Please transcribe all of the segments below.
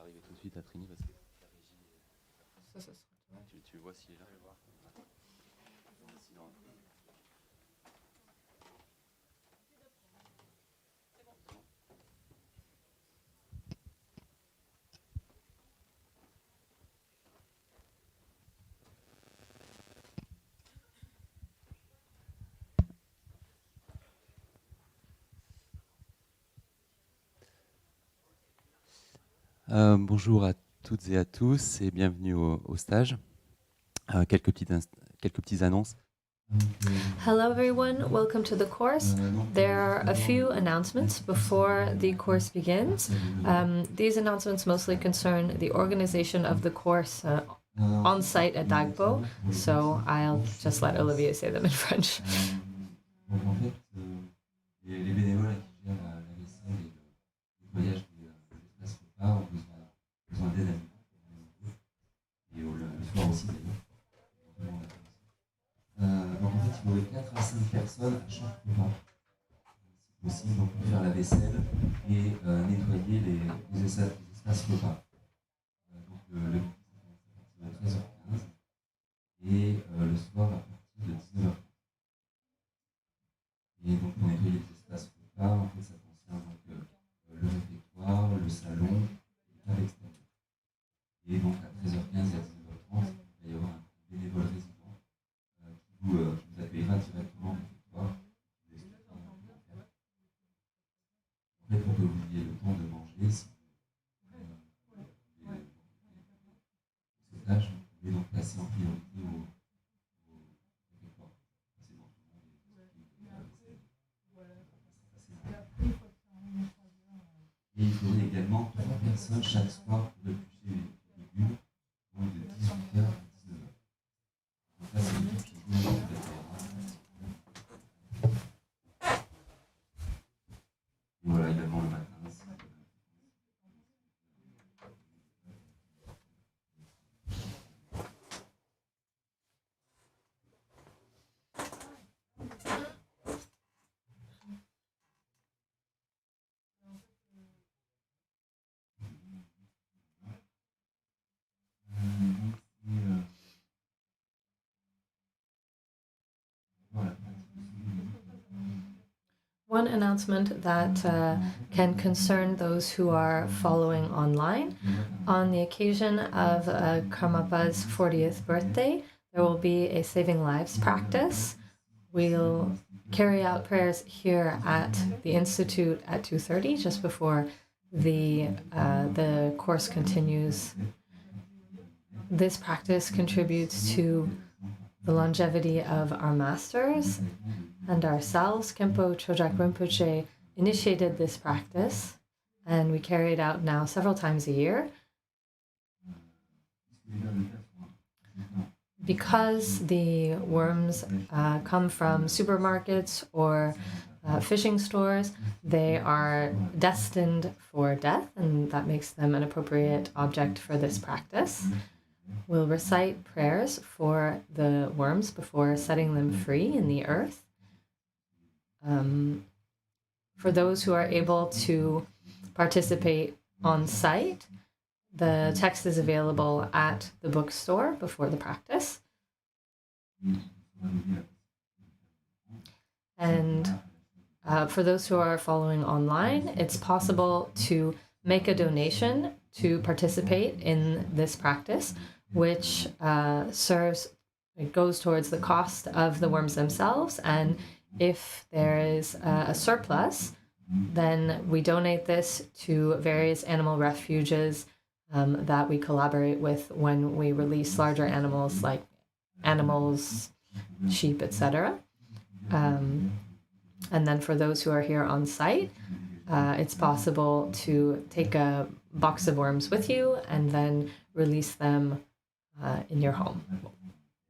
arriver tout de suite à Trini parce que la régie tu vois s'il est là. Bonjour à toutes et à tous et bienvenue au stage. Quelques petites annonces. Hello everyone, welcome to the course. There are a few announcements before the course begins. These announcements mostly concern the organization of the course on site at Dhagpo, so I'll just let Olivier say them in French. Les bénévoles qui gèrent la vaisselle et le nettoyage des espaces repas ont besoin d'aide alimentaire. Et le soir aussi d'ailleurs. Donc en fait, il y aurait 4 à 5 personnes à chaque repas, si possible, donc pour faire la vaisselle et nettoyer les espaces repas. Donc le midi, à partir de 13h15 et le soir à partir de 19h30. Et donc pour nettoyer les espaces repas, en fait, ça concerne donc, le réfectoire, le salon, et la table extérieure. Et donc à 13h15 et à 19h30, il va y avoir un bénévole résident qui vous accueillera directement au réfectoire. Qui vous expliquera comment faire. En fait, pour que vous ayez le temps de manger, si ce stage, vous pouvez donc passer en priorité au réfectoire. C'est bon, tout le monde est la vaisselle. Et il faudrait également 3 personnes chaque soir pour éplucher les légumes, donc de 18h à 19h. Donc là, c'est l'équipe qui vous préparera. Et voilà, également le matin. One announcement that can concern those who are following online. On the occasion of Karmapa's 40th birthday, there will be a Saving Lives practice. We'll carry out prayers here at the Institute at 2:30, just before the course continues. This practice contributes to the longevity of our masters and ourselves. Khenpo Chojak Rinpoche initiated this practice, and we carry it out now several times a year. Because the worms come from supermarkets or fishing stores, they are destined for death, and that makes them an appropriate object for this practice. We'll recite prayers for the worms before setting them free in the earth. For those who are able to participate on site, the text is available at the bookstore before the practice. And for those who are following online, it's possible to make a donation to participate in this practice, which goes towards the cost of the worms themselves. And if there is a surplus, then we donate this to various animal refuges that we collaborate with when we release larger animals like animals, sheep, etc. And then for those who are here on site, it's possible to take a box of worms with you and then release them in your home,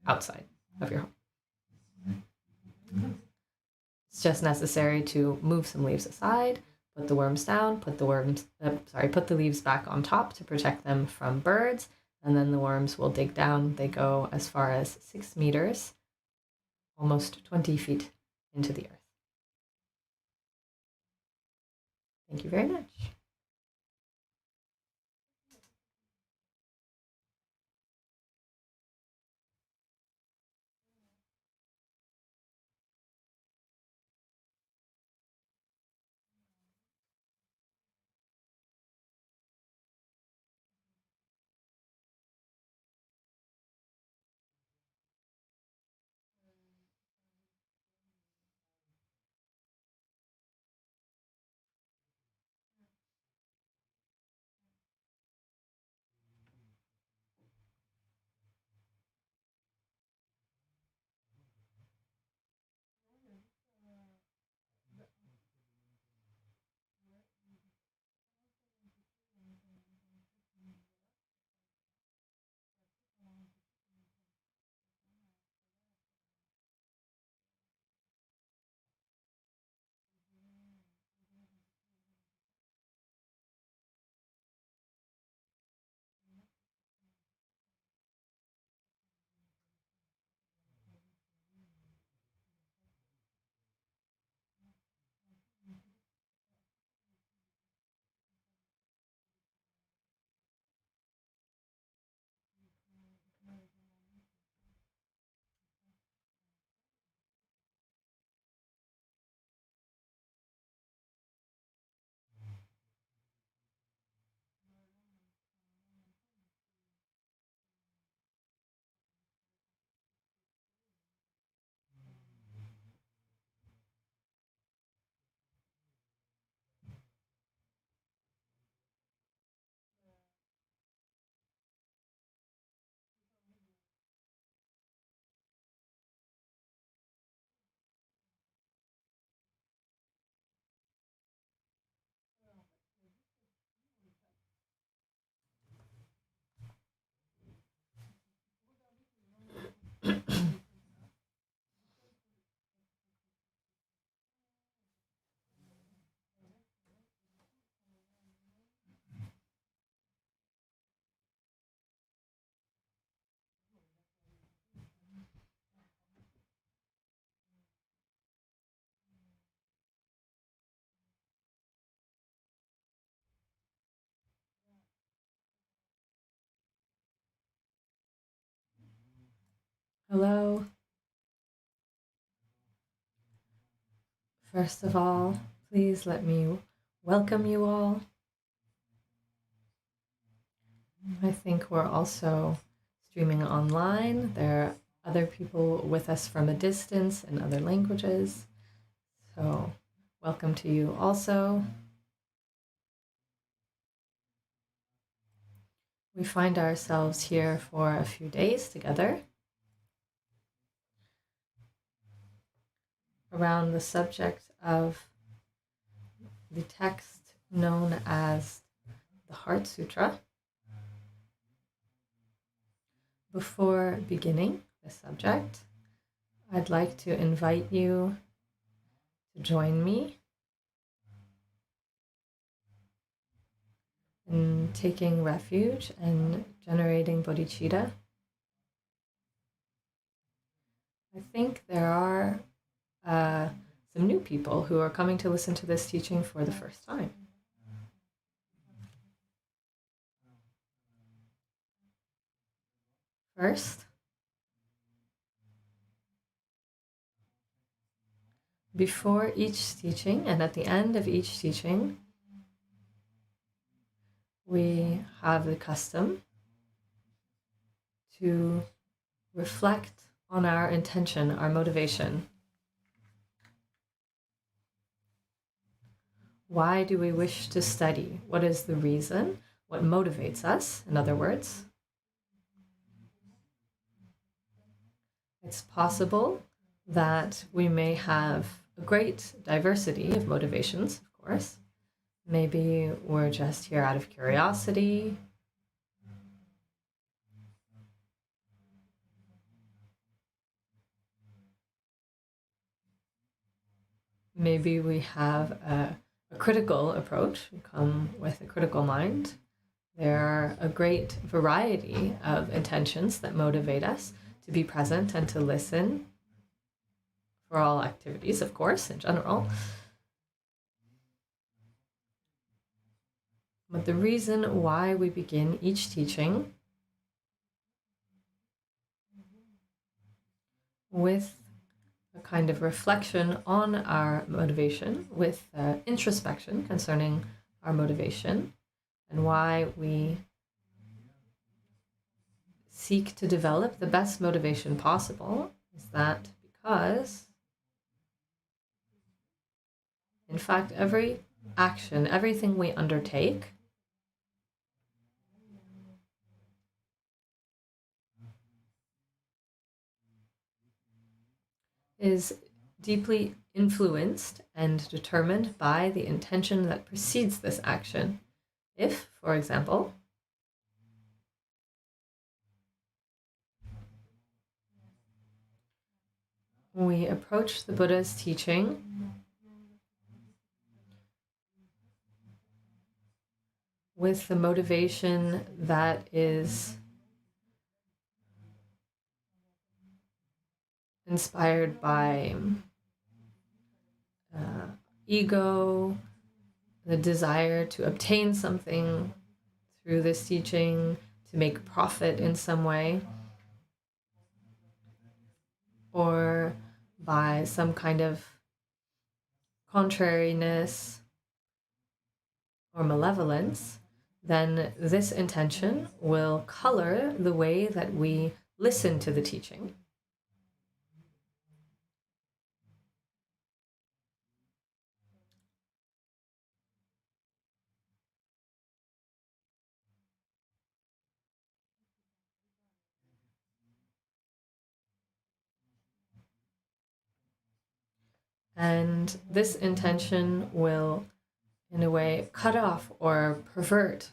outside of your home. It's just necessary to move some leaves aside, put the worms down, put the leaves back on top to protect them from birds, and then the worms will dig down. They go as far as 6 meters, almost 20 feet into the earth. Thank you very much. Hello. First of all, please let me welcome you all. I think we're also streaming online. There are other people with us from a distance in other languages. So welcome to you also. We find ourselves here for a few days together around the subject of the text known as the Heart Sutra. Before beginning the subject, I'd like to invite you to join me in taking refuge and generating bodhichitta. I think there are some new people who are coming to listen to this teaching for the first time. First, before each teaching and at the end of each teaching, we have the custom to reflect on our intention, our motivation. Why do we wish to study? What is the reason? What motivates us, in other words? It's possible that we may have a great diversity of motivations, of course. Maybe we're just here out of curiosity. Maybe we have a critical approach. We come with a critical mind. There are a great variety of intentions that motivate us to be present and to listen for all activities, of course, in general. But the reason why we begin each teaching with a kind of reflection on our motivation, with introspection concerning our motivation, and why we seek to develop the best motivation possible, is that because, in fact, every action, everything we undertake, is deeply influenced and determined by the intention that precedes this action. If, for example, we approach the Buddha's teaching with the motivation that is inspired by ego, the desire to obtain something through this teaching, to make profit in some way, or by some kind of contrariness or malevolence, then this intention will color the way that we listen to the teaching. And this intention will, in a way, cut off or pervert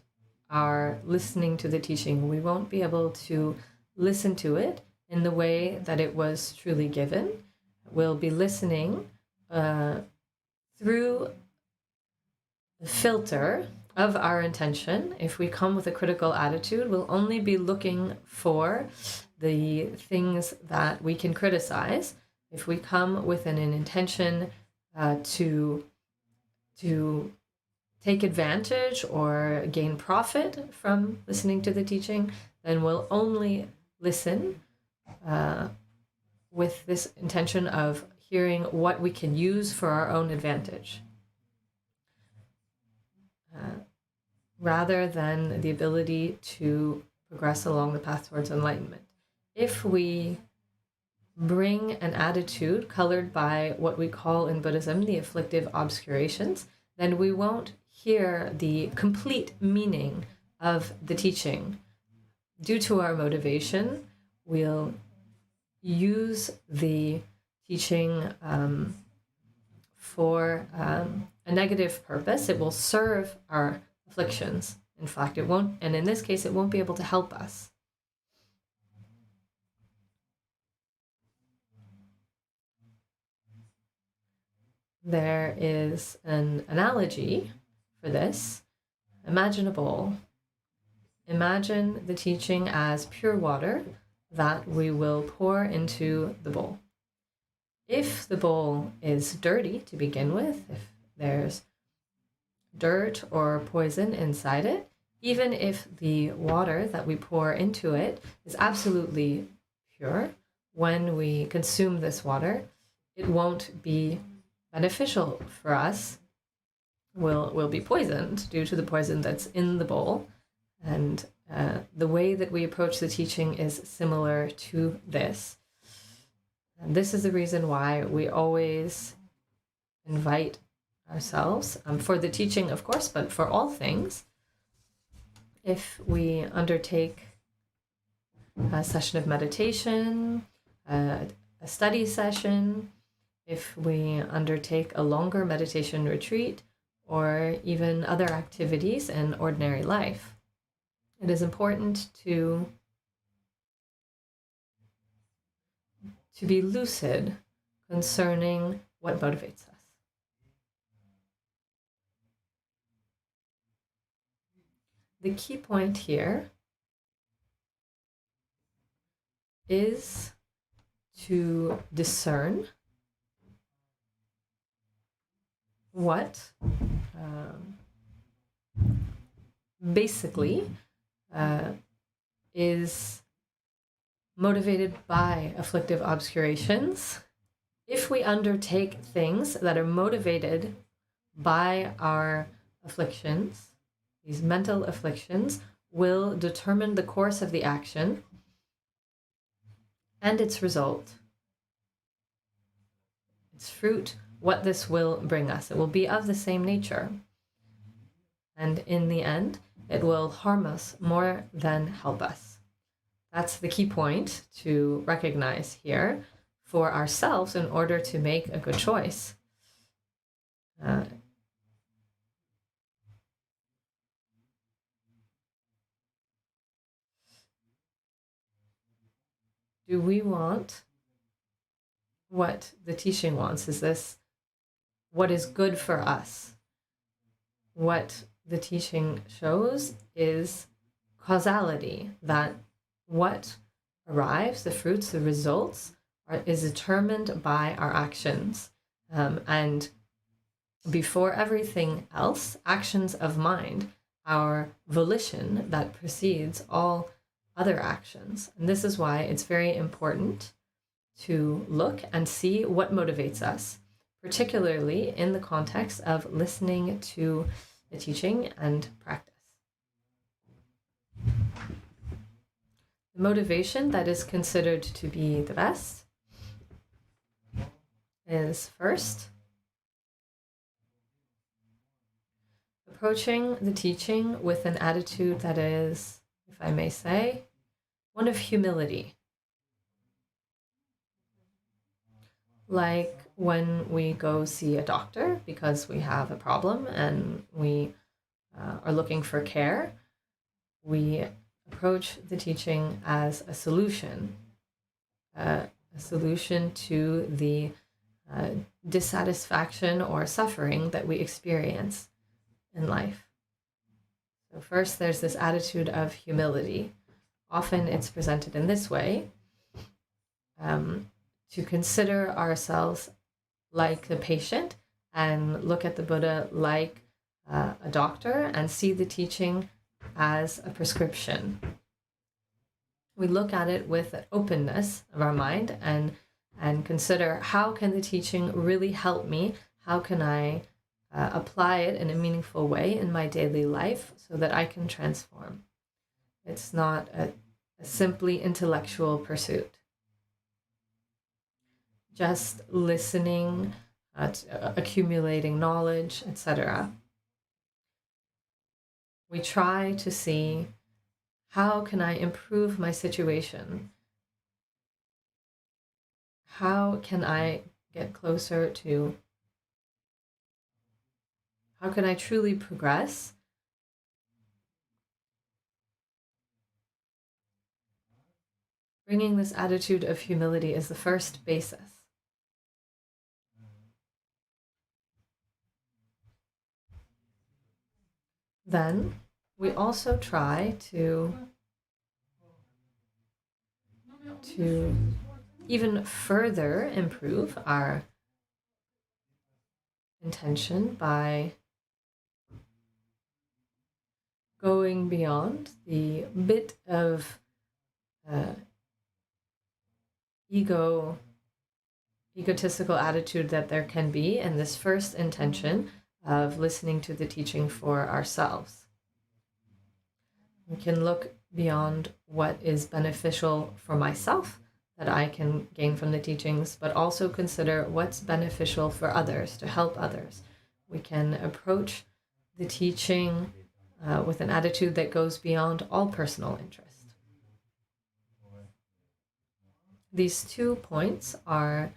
our listening to the teaching. We won't be able to listen to it in the way that it was truly given. We'll be listening through the filter of our intention. If we come with a critical attitude, we'll only be looking for the things that we can criticize. If we come with an intention to take advantage or gain profit from listening to the teaching, then we'll only listen with this intention of hearing what we can use for our own advantage, rather than the ability to progress along the path towards enlightenment. If we bring an attitude colored by what we call in Buddhism the afflictive obscurations, then we won't hear the complete meaning of the teaching. Due to our motivation, we'll use the teaching for a negative purpose. It will serve our afflictions. In fact, it won't, and in this case, it won't be able to help us. There is an analogy for this. Imagine a bowl. Imagine the teaching as pure water that we will pour into the bowl. If the bowl is dirty to begin with, if there's dirt or poison inside it, even if the water that we pour into it is absolutely pure, when we consume this water, it won't be beneficial for us. We'll be poisoned due to the poison that's in the bowl. And the way that we approach the teaching is similar to this. And this is the reason why we always invite ourselves, for the teaching, of course, but for all things, if we undertake a session of meditation, a study session, if we undertake a longer meditation retreat, or even other activities in ordinary life, it is important to be lucid concerning what motivates us. The key point here is to discern what basically is motivated by afflictive obscurations. If we undertake things that are motivated by our afflictions, these mental afflictions will determine the course of the action and its result, its fruit, what this will bring us. It will be of the same nature. And in the end, it will harm us more than help us. That's the key point to recognize here for ourselves in order to make a good choice. Do we want what the teaching wants? Is this what is good for us? What the teaching shows is causality, that what arrives, the fruits, the results, is determined by our actions. And before everything else, actions of mind, our volition that precedes all other actions. And this is why it's very important to look and see what motivates us, particularly in the context of listening to the teaching and practice. The motivation that is considered to be the best is first, approaching the teaching with an attitude that is, if I may say, one of humility. Like when we go see a doctor because we have a problem and we are looking for care, we approach the teaching as a solution to the dissatisfaction or suffering that we experience in life. So first, there's this attitude of humility. Often it's presented in this way, to consider ourselves like the patient and look at the Buddha like a doctor and see the teaching as a prescription. We look at it with an openness of our mind and and consider, how can the teaching really help me? How can I apply it in a meaningful way in my daily life so that I can transform? It's not a simply intellectual pursuit. Just listening, accumulating knowledge, etc. We try to see, how can I improve my situation? How can I get closer to, how can I truly progress? Bringing this attitude of humility is the first basis. Then we also try to even further improve our intention by going beyond the bit of egotistical attitude that there can be in this first intention of listening to the teaching for ourselves. We can look beyond what is beneficial for myself that I can gain from the teachings, but also consider what's beneficial for others, to help others. We can approach the teaching with an attitude that goes beyond all personal interest. These 2 points are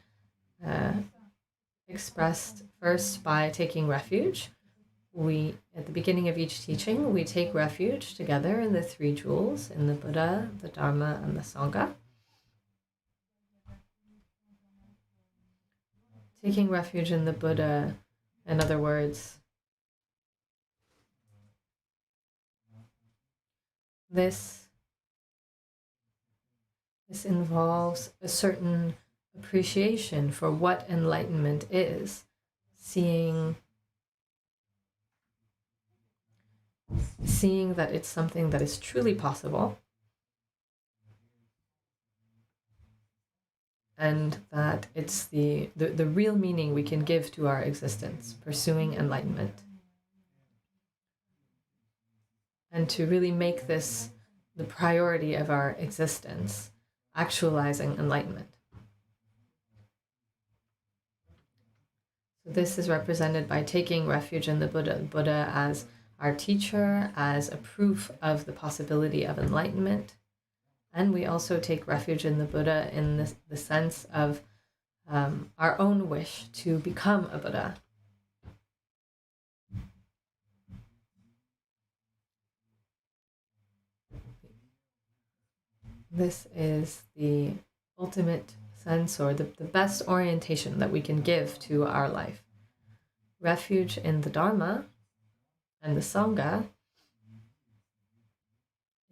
expressed first by taking refuge. We, at the beginning of each teaching, we take refuge together in the 3 jewels, in the Buddha, the Dharma, and the Sangha. Taking refuge in the Buddha, in other words, this involves a certain appreciation for what enlightenment is, seeing that it's something that is truly possible, and that it's the real meaning we can give to our existence, pursuing enlightenment. And to really make this the priority of our existence, actualizing enlightenment. So this is represented by taking refuge in the Buddha as our teacher, as a proof of the possibility of enlightenment. And we also take refuge in the Buddha in the sense of our own wish to become a Buddha. This is the ultimate sense, or the best orientation that we can give to our life. Refuge in the Dharma and the Sangha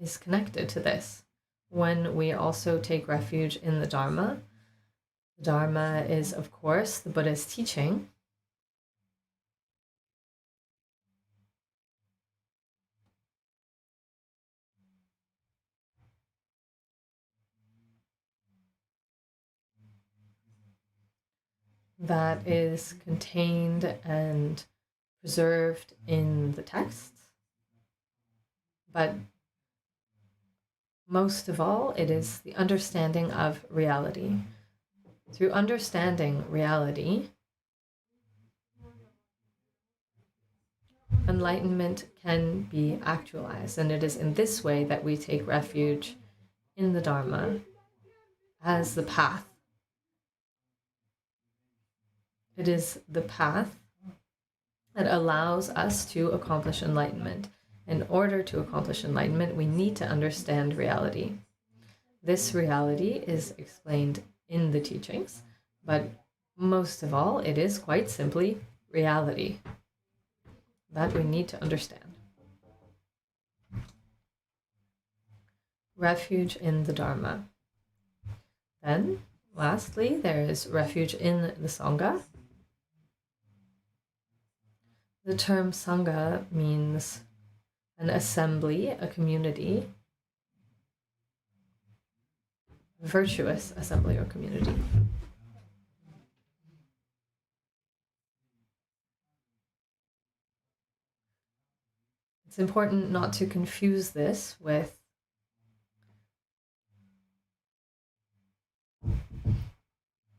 is connected to this. When we also take refuge in the Dharma is, of course, the Buddha's teaching. That is contained and preserved in the texts. But most of all, it is the understanding of reality. Through understanding reality, enlightenment can be actualized, and it is in this way that we take refuge in the Dharma as the path. It is the path that allows us to accomplish enlightenment. In order to accomplish enlightenment, we need to understand reality. This reality is explained in the teachings, but most of all, it is quite simply reality that we need to understand. Refuge in the Dharma. Then, lastly, there is refuge in the Sangha. The term Sangha means an assembly, a community, virtuous assembly or community. it's important not to confuse this with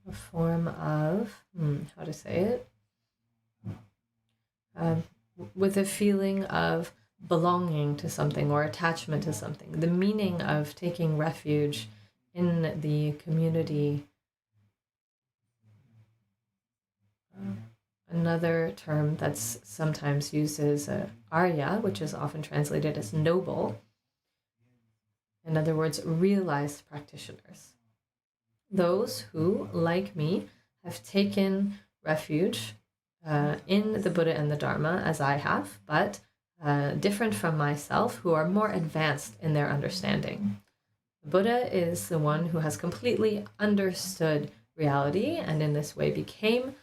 a form of, how to say it, with a feeling of belonging to something or attachment to something. The meaning of taking refuge in the community, another term that's sometimes used is Arya, which is often translated as noble. In other words, realized practitioners. Those who, like me, have taken refuge in the Buddha and the Dharma, as I have, but different from myself, who are more advanced in their understanding. The Buddha is the one who has completely understood reality and in this way became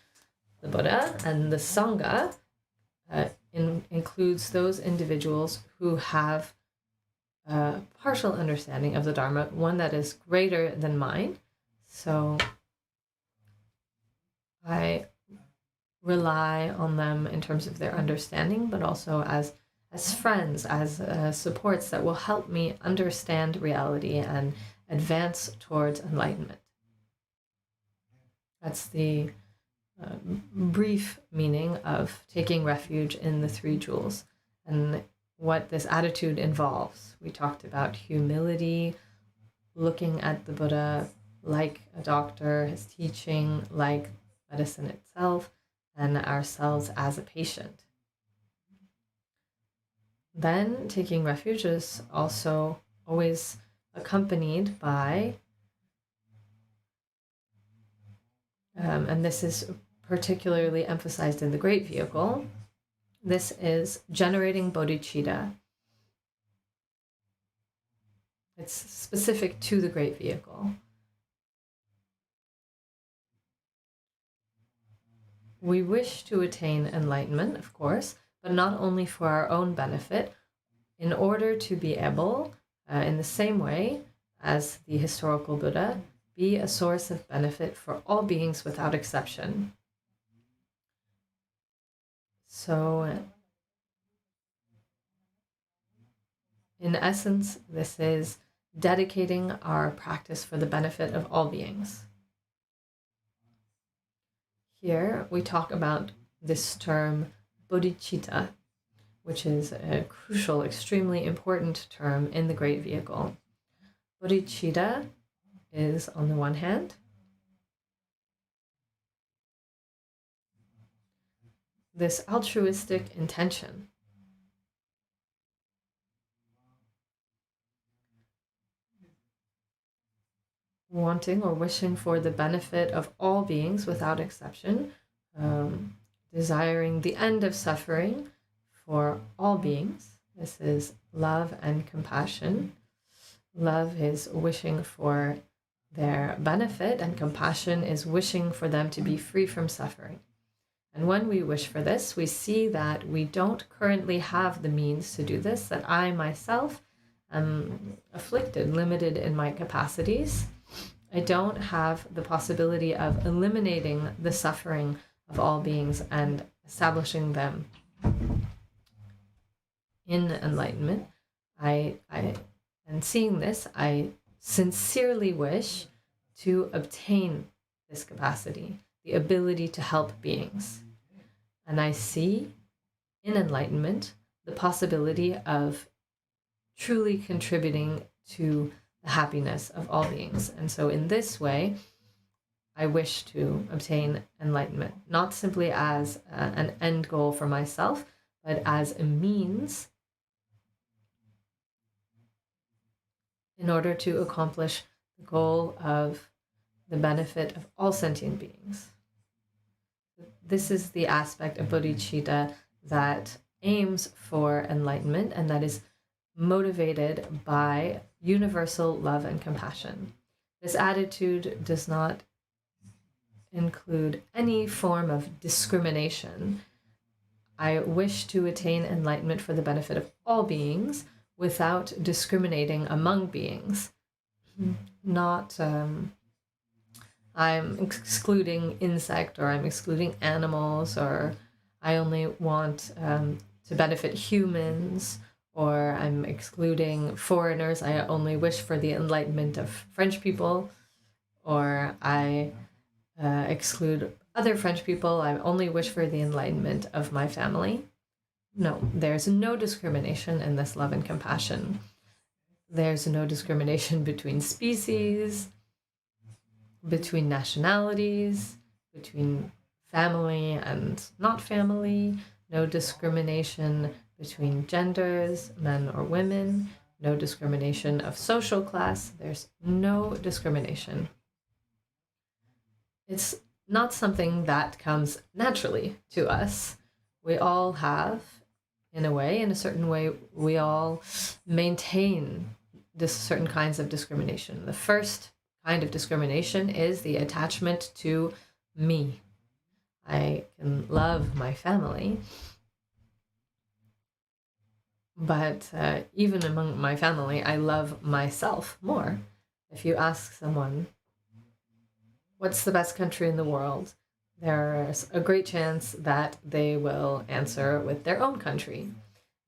the Buddha, and the Sangha includes those individuals who have a partial understanding of the Dharma, one that is greater than mine. So I rely on them in terms of their understanding, but also as friends, as supports that will help me understand reality and advance towards enlightenment. That's the brief meaning of taking refuge in the three jewels and what this attitude involves. We talked about humility, looking at the Buddha like a doctor, his teaching like medicine itself, and ourselves as a patient. Then taking refuge is also always accompanied by, and this is particularly emphasized in the Great Vehicle, this is generating bodhichitta. It's specific to the Great Vehicle. We wish to attain enlightenment, of course, but not only for our own benefit, in order to be able, in the same way as the historical Buddha, be a source of benefit for all beings without exception. So, in essence, this is dedicating our practice for the benefit of all beings. Here we talk about this term bodhichitta, which is a crucial, extremely important term in the Great Vehicle. Bodhichitta is, on the one hand, this altruistic intention. Wanting or wishing for the benefit of all beings without exception, desiring the end of suffering for all beings. This is love and compassion. Love is wishing for their benefit, and compassion is wishing for them to be free from suffering. And when we wish for this, we see that we don't currently have the means to do this, that I myself am afflicted, limited in my capacities. I don't have the possibility of eliminating the suffering of all beings and establishing them in enlightenment. And seeing this, I sincerely wish to obtain this capacity, the ability to help beings. And I see in enlightenment the possibility of truly contributing to the happiness of all beings. And so in this way, I wish to obtain enlightenment, not simply as an end goal for myself, but as a means in order to accomplish the goal of the benefit of all sentient beings. This is the aspect of bodhicitta that aims for enlightenment and that is motivated by universal love and compassion. This attitude does not include any form of discrimination. I wish to attain enlightenment for the benefit of all beings without discriminating among beings. Not, I'm excluding insect, or I'm excluding animals, or I only want to benefit humans, or I'm excluding foreigners, I only wish for the enlightenment of French people, or I exclude other French people, I only wish for the enlightenment of my family. No, there's no discrimination in this love and compassion. There's no discrimination between species, between nationalities, between family and not family, no discrimination between genders, men or women, no discrimination of social class. There's no discrimination. It's not something that comes naturally to us. We all have, in a certain way, we all maintain certain kinds of discrimination. The first kind of discrimination is the attachment to me. I can love my family, but even among my family, I love myself more. If you ask someone, what's the best country in the world? There's a great chance that they will answer with their own country.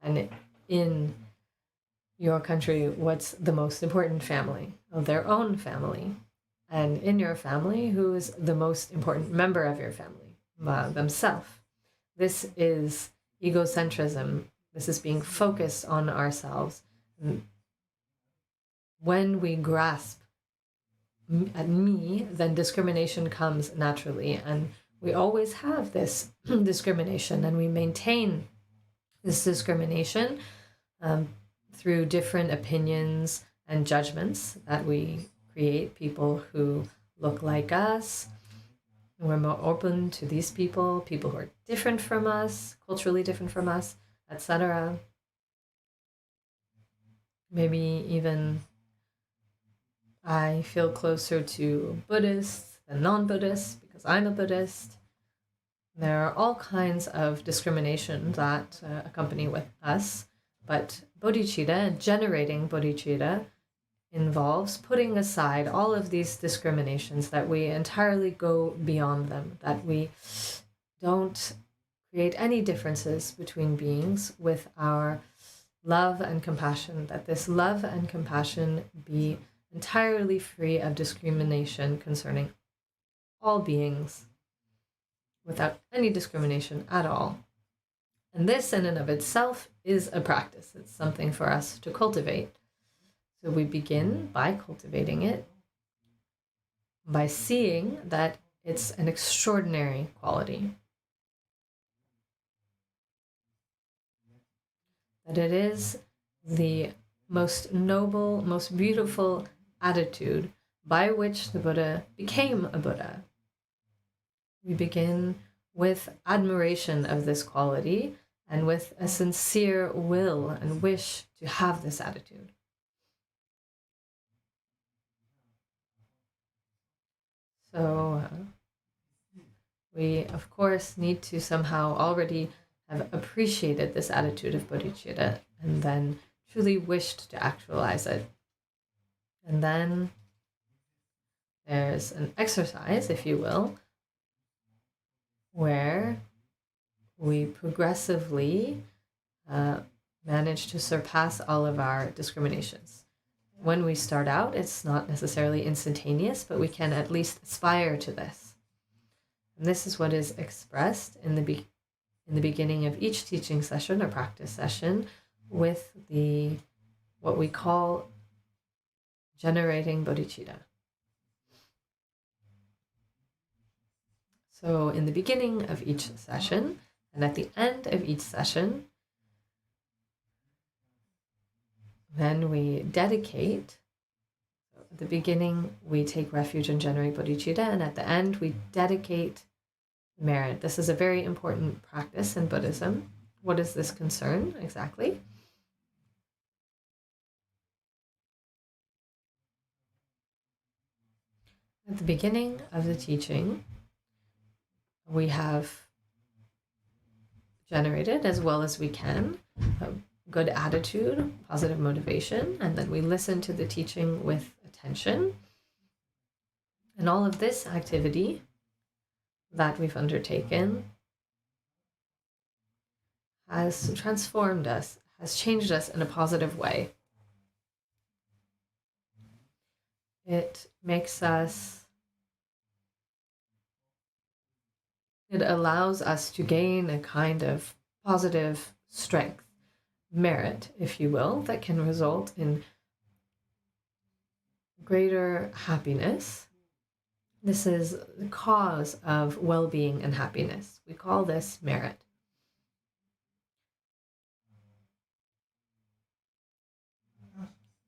And in your country, what's the most important family? Of their own family. And in your family, who is the most important member of your family? Themselves. This is egocentrism. This is being focused on ourselves. When we grasp at me, then discrimination comes naturally. And we always have this discrimination, and we maintain this discrimination through different opinions and judgments that we create. People who look like us, we're more open to these people who are different from us, culturally different from us, etc. Maybe even I feel closer to Buddhists than non-Buddhists because I'm a Buddhist. There are all kinds of discrimination that accompany with us, but bodhicitta, generating bodhicitta, involves putting aside all of these discriminations, that we entirely go beyond them, that we don't create any differences between beings with our love and compassion, that this love and compassion be entirely free of discrimination concerning all beings, without any discrimination at all. And this in and of itself is a practice. It's something for us to cultivate. So we begin by cultivating it, by seeing that it's an extraordinary quality, that it is the most noble, most beautiful attitude by which the Buddha became a Buddha. We begin with admiration of this quality and with a sincere will and wish to have this attitude. So we, of course, need to somehow already have appreciated this attitude of bodhicitta and then truly wished to actualize it. And then there's an exercise, if you will, where we progressively manage to surpass all of our discriminations. When we start out, it's not necessarily instantaneous, but we can at least aspire to this. And this is what is expressed in the beginning of each teaching session or practice session with what we call generating bodhicitta. So in the beginning of each session and at the end of each session, then we dedicate. At the beginning, we take refuge and generate bodhicitta, and at the end, we dedicate merit. This is a very important practice in Buddhism. What does this concern exactly? At the beginning of the teaching, we have generated, as well as we can, a good attitude, positive motivation, and then we listen to the teaching with attention. And all of this activity that we've undertaken has transformed us, has changed us in a positive way. It makes us, it allows us to gain a kind of positive strength, merit, if you will, that can result in greater happiness. This is the cause of well-being and happiness. We call this merit.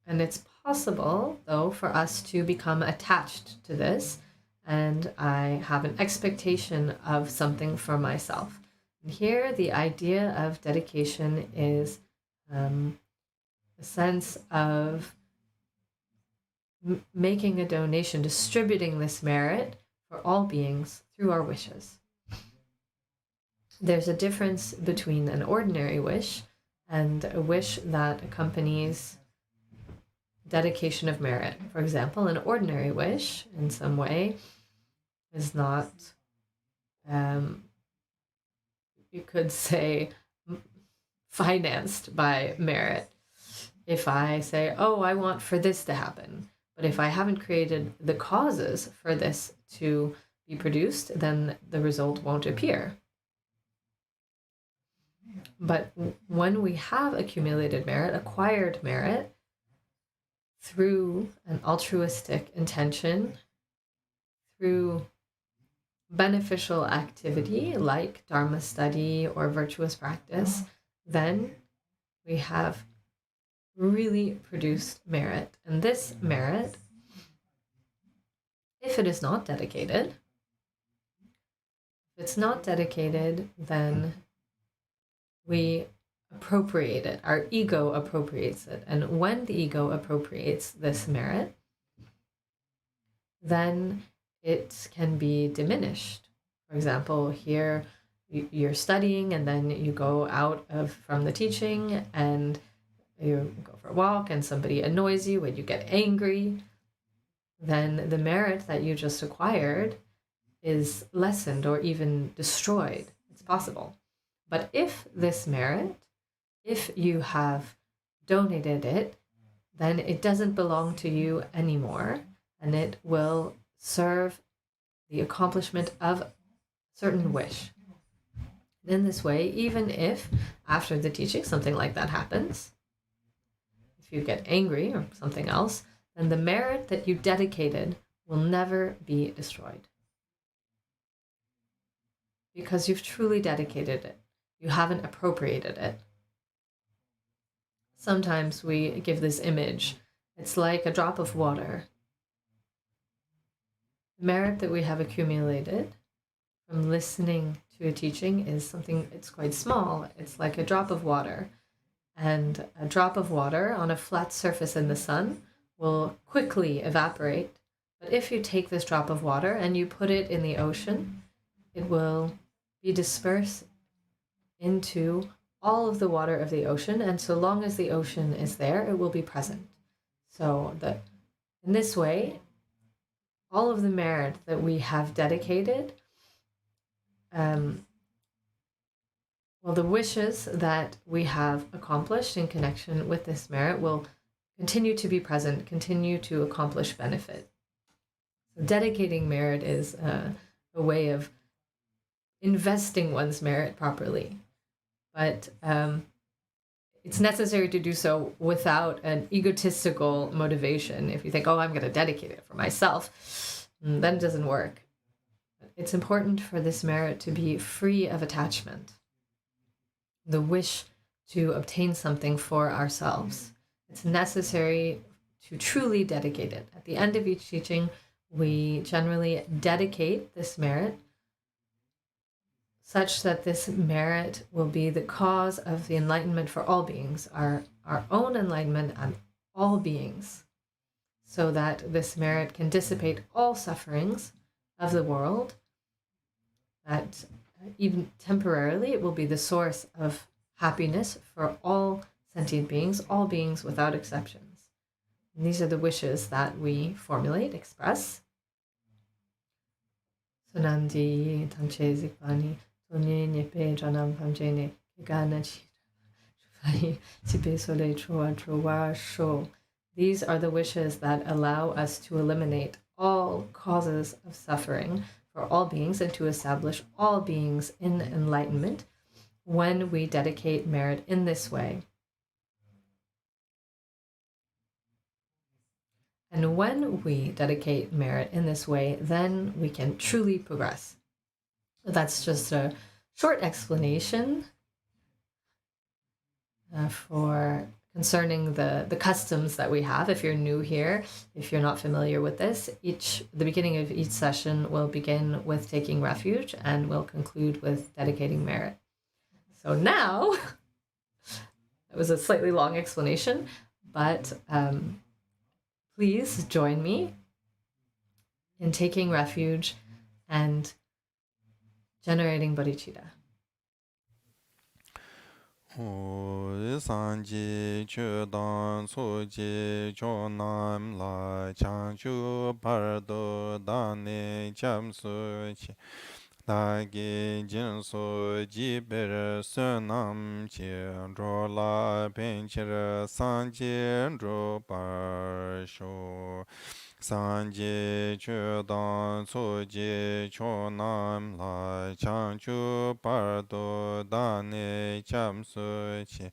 And it's possible, though, for us to become attached to this, and I have an expectation of something for myself. And here, the idea of dedication is a sense of making a donation, distributing this merit for all beings through our wishes. There's a difference between an ordinary wish and a wish that accompanies dedication of merit. For example, an ordinary wish in some way is not, you could say, financed by merit. If I say, oh, I want for this to happen, but if I haven't created the causes for this to be produced, then the result won't appear. But when we have accumulated merit, acquired merit, through an altruistic intention, through beneficial activity like Dharma study or virtuous practice, then we have really produced merit. And this merit, if it is not dedicated, then we appropriate it. Our ego appropriates it. And when the ego appropriates this merit, then it can be diminished. For example, here you're studying and then you go out from the teaching and you go for a walk and somebody annoys you and you get angry, then the merit that you just acquired is lessened or even destroyed. It's possible. But if this merit, if you have donated it, then it doesn't belong to you anymore, and it will serve the accomplishment of a certain wish. In this way, even if after the teaching something like that happens, if you get angry or something else, then the merit that you dedicated will never be destroyed. Because you've truly dedicated it. You haven't appropriated it. Sometimes we give this image. It's like a drop of water. The merit that we have accumulated from listening to a teaching is something, it's quite small. It's like a drop of water. And a drop of water on a flat surface in the sun will quickly evaporate. But if you take this drop of water and you put it in the ocean, it will be dispersed into all of the water of the ocean, and so long as the ocean is there, it will be present. So in this way, all of the merit that we have dedicated, the wishes that we have accomplished in connection with this merit will continue to be present, continue to accomplish benefit. So dedicating merit is a way of investing one's merit properly. But it's necessary to do so without an egotistical motivation. If you think, oh, I'm going to dedicate it for myself, then it doesn't work. It's important for this merit to be free of attachment. The wish to obtain something for ourselves. It's necessary to truly dedicate it. At the end of each teaching, we generally dedicate this merit such that this merit will be the cause of the enlightenment for all beings, our own enlightenment and all beings, so that this merit can dissipate all sufferings of the world, that even temporarily it will be the source of happiness for all sentient beings, all beings without exceptions. And these are the wishes that we formulate, express. Sonandi Tanche Zikpani. These are the wishes that allow us to eliminate all causes of suffering for all beings and to establish all beings in enlightenment when we dedicate merit in this way. And when we dedicate merit in this way, then we can truly progress. That's just a short explanation for concerning the customs that we have. If you're new here, if you're not familiar with this, the beginning of each session will begin with taking refuge and will conclude with dedicating merit. So now, it was a slightly long explanation, but please join me in taking refuge and generating bodhicitta. Sanji chudan soji chonam la chanchu pardo dane chamsu chi dagi jinsu jiber sunam chi rola penchir sanji ro parsho Sanji chudan soji chonam la chanchu pardo dane chamsu chi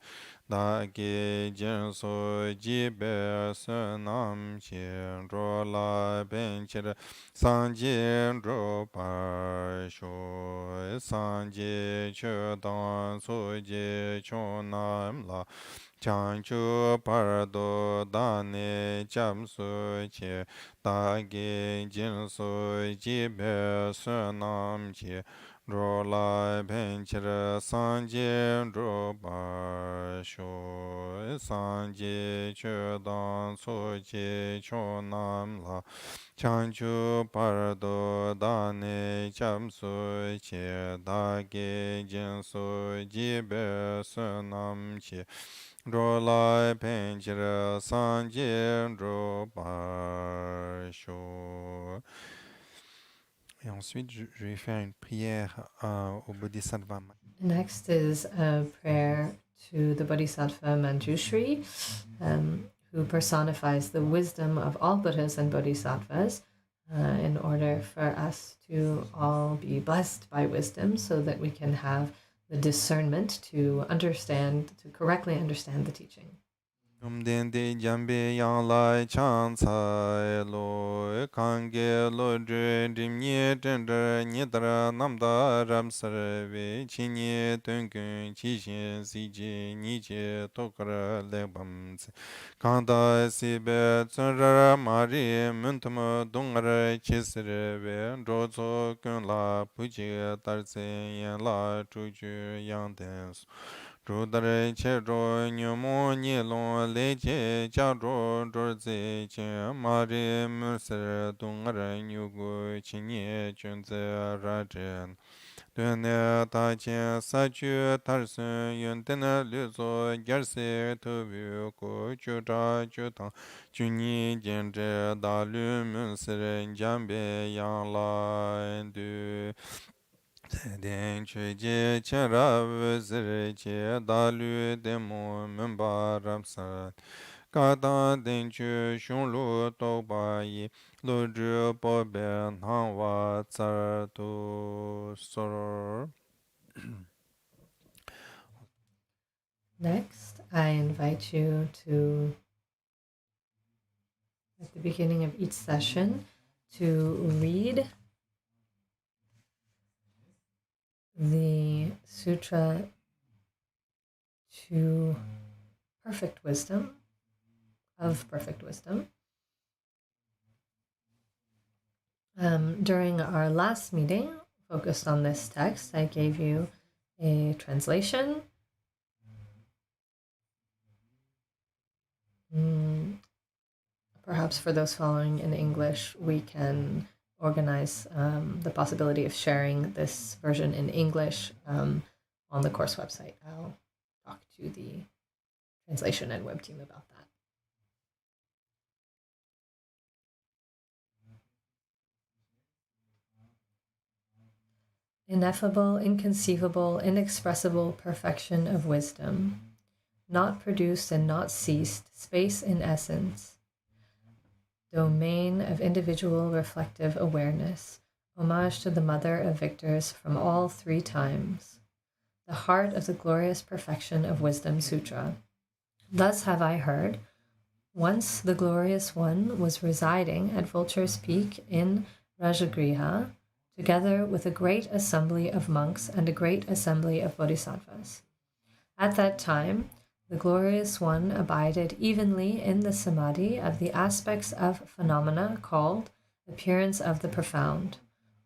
dagi jinsu jibe sunam chi rola benchir sanji ro parsho sanji chudan soji chonam la chanchu pardo dane chamsu chi dagi jinsu jibe sunam chi rola benchir sanji ro barsho sanji chudan soji chonam la chanchu pardo dane chamsu chi dagi jinsu jibe sunam chi rola penchir sanji ro barsho. Et ensuite, je vais faire une prière au Bodhisattva. Next is a prayer to the Bodhisattva Manjushri, who personifies the wisdom of all Buddhas and Bodhisattvas, in order for us to all be blessed by wisdom so that we can have the discernment to correctly understand the teaching. Dende jambe yang lai chan tsai lo kange lo dre dim nye dendra nye dra namda ram sarve chi nye tunkun chi shin si je ni je tokra le bam tse kanda si be tsun ra ma ri mun tuma dungar chi sirve ro tso kun la pu chi tar tse yen la chu ju yang den su Rudare che ro nyumo nye long le che cha ro ro ze che ma re mu se dung ra nyu gu chi nye chun ze ra chen. Dune ta che sa chu tar sun yun tena lu zo gyar se tu bu ku chu tra chu tang chu ni jen zhe da lu mu se ren jambe yang la du. Den chuje cherav zire che dalu demo memba ramsat kada den chu shun lu to ba yi lu zhe po be nang wa tsar tu sor. Next, I invite you to, at the beginning of each session, to read the Sutra to Perfect Wisdom, of Perfect Wisdom. During our last meeting, focused on this text, I gave you a translation. Perhaps for those following in English, we can organize the possibility of sharing this version in English on the course website. I'll talk to the translation and web team about that. Ineffable, inconceivable, inexpressible perfection of wisdom. not produced and not ceased, space in essence, domain of individual reflective awareness, homage to the mother of victors from all three times, the heart of the glorious perfection of Wisdom Sutra. Thus have I heard, once the glorious one was residing at Vulture's Peak in Rajagriha, together with a great assembly of monks and a great assembly of bodhisattvas. At that time, the glorious one abided evenly in the samadhi of the aspects of phenomena called appearance of the profound.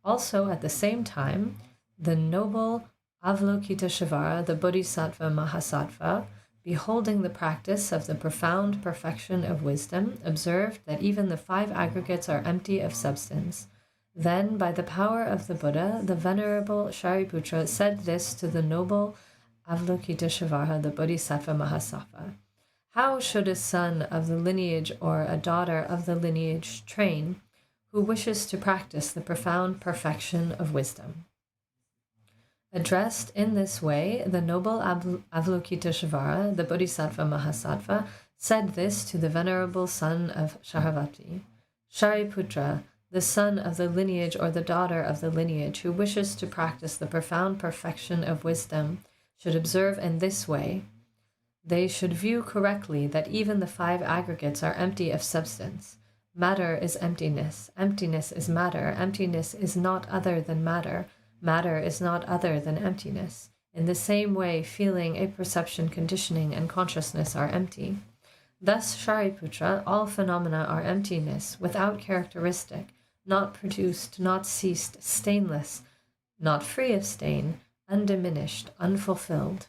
Also, at the same time, the noble Avalokiteshvara, the Bodhisattva Mahasattva, beholding the practice of the profound perfection of wisdom, observed that even the five aggregates are empty of substance. Then, by the power of the Buddha, the Venerable Shariputra said this to the noble Avalokiteshvara, the Bodhisattva Mahasattva. How should a son of the lineage or a daughter of the lineage train who wishes to practice the profound perfection of wisdom? Addressed in this way, the noble Avalokiteshvara, the Bodhisattva Mahasattva, said this to the venerable son of Sharavati. Shariputra, the son of the lineage or the daughter of the lineage who wishes to practice the profound perfection of wisdom, should observe in this way. They should view correctly that even the five aggregates are empty of substance. Matter is emptiness. Emptiness is matter. Emptiness is not other than matter. Matter is not other than emptiness. In the same way, feeling, apperception, conditioning, and consciousness are empty. Thus, Shariputra, all phenomena are emptiness, without characteristic, not produced, not ceased, stainless, not free of stain, undiminished, unfulfilled.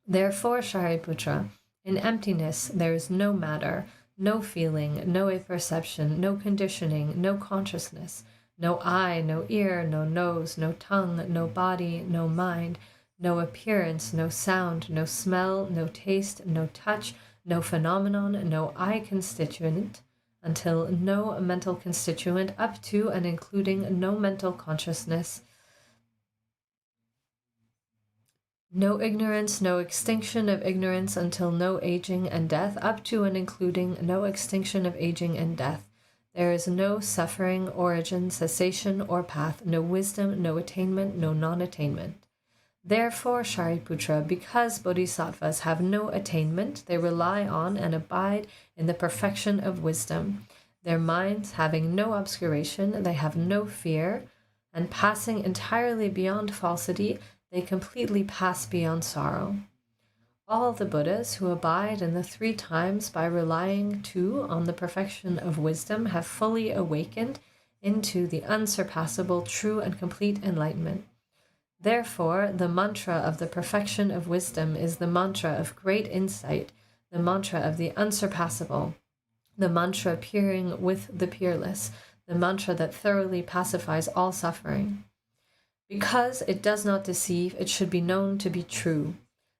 Therefore, Shariputra, in emptiness there is no matter, no feeling, no apperception, no conditioning, no consciousness, no eye, no ear, no nose, no tongue, no body, no mind, no appearance, no sound, no smell, no taste, no touch, no phenomenon, no eye constituent, until no mental constituent up to and including no mental consciousness, no ignorance, no extinction of ignorance until no aging and death, up to and including no extinction of aging and death. There is no suffering, origin, cessation, or path, no wisdom, no attainment, no non-attainment. Therefore, Shariputra, because bodhisattvas have no attainment, they rely on and abide in the perfection of wisdom. Their minds having no obscuration, they have no fear, and passing entirely beyond falsity, they completely pass beyond sorrow. All the Buddhas who abide in the three times by relying too on the perfection of wisdom have fully awakened into the unsurpassable, true, and complete enlightenment. Therefore, the mantra of the perfection of wisdom is the mantra of great insight, the mantra of the unsurpassable, the mantra peering with the peerless, the mantra that thoroughly pacifies all suffering. Because it does not deceive, it should be known to be true.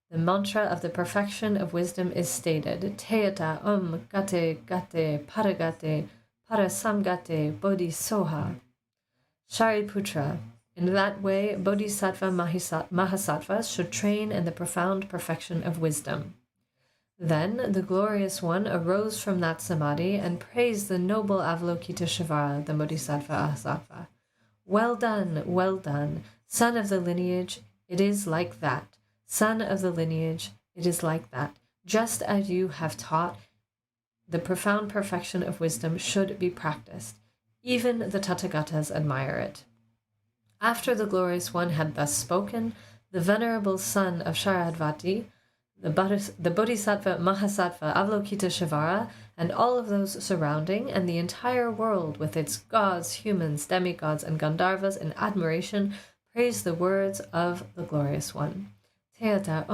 The mantra of the perfection of wisdom is stated, Teyata gate gate paragate parasamgate bodhisoha. Shariputra, in that way, bodhisattva mahasattvas should train in the profound perfection of wisdom. Then the glorious one arose from that samadhi and praised the noble Avalokiteshvara, the bodhisattva mahasattva. Well done, son of the lineage, it is like that. Son of the lineage, it is like that. Just as you have taught, the profound perfection of wisdom should be practiced. Even the Tathagatas admire it. After the glorious one had thus spoken, the venerable son of Sharadvati, the Bodhisattva Mahasattva Avalokiteshvara, and all of those surrounding, and the entire world with its gods, humans, demigods, and Gandharvas in admiration, praise the words of the glorious one. Teyata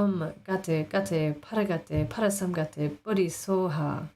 gate gate paragate parasamgate bodhisoha.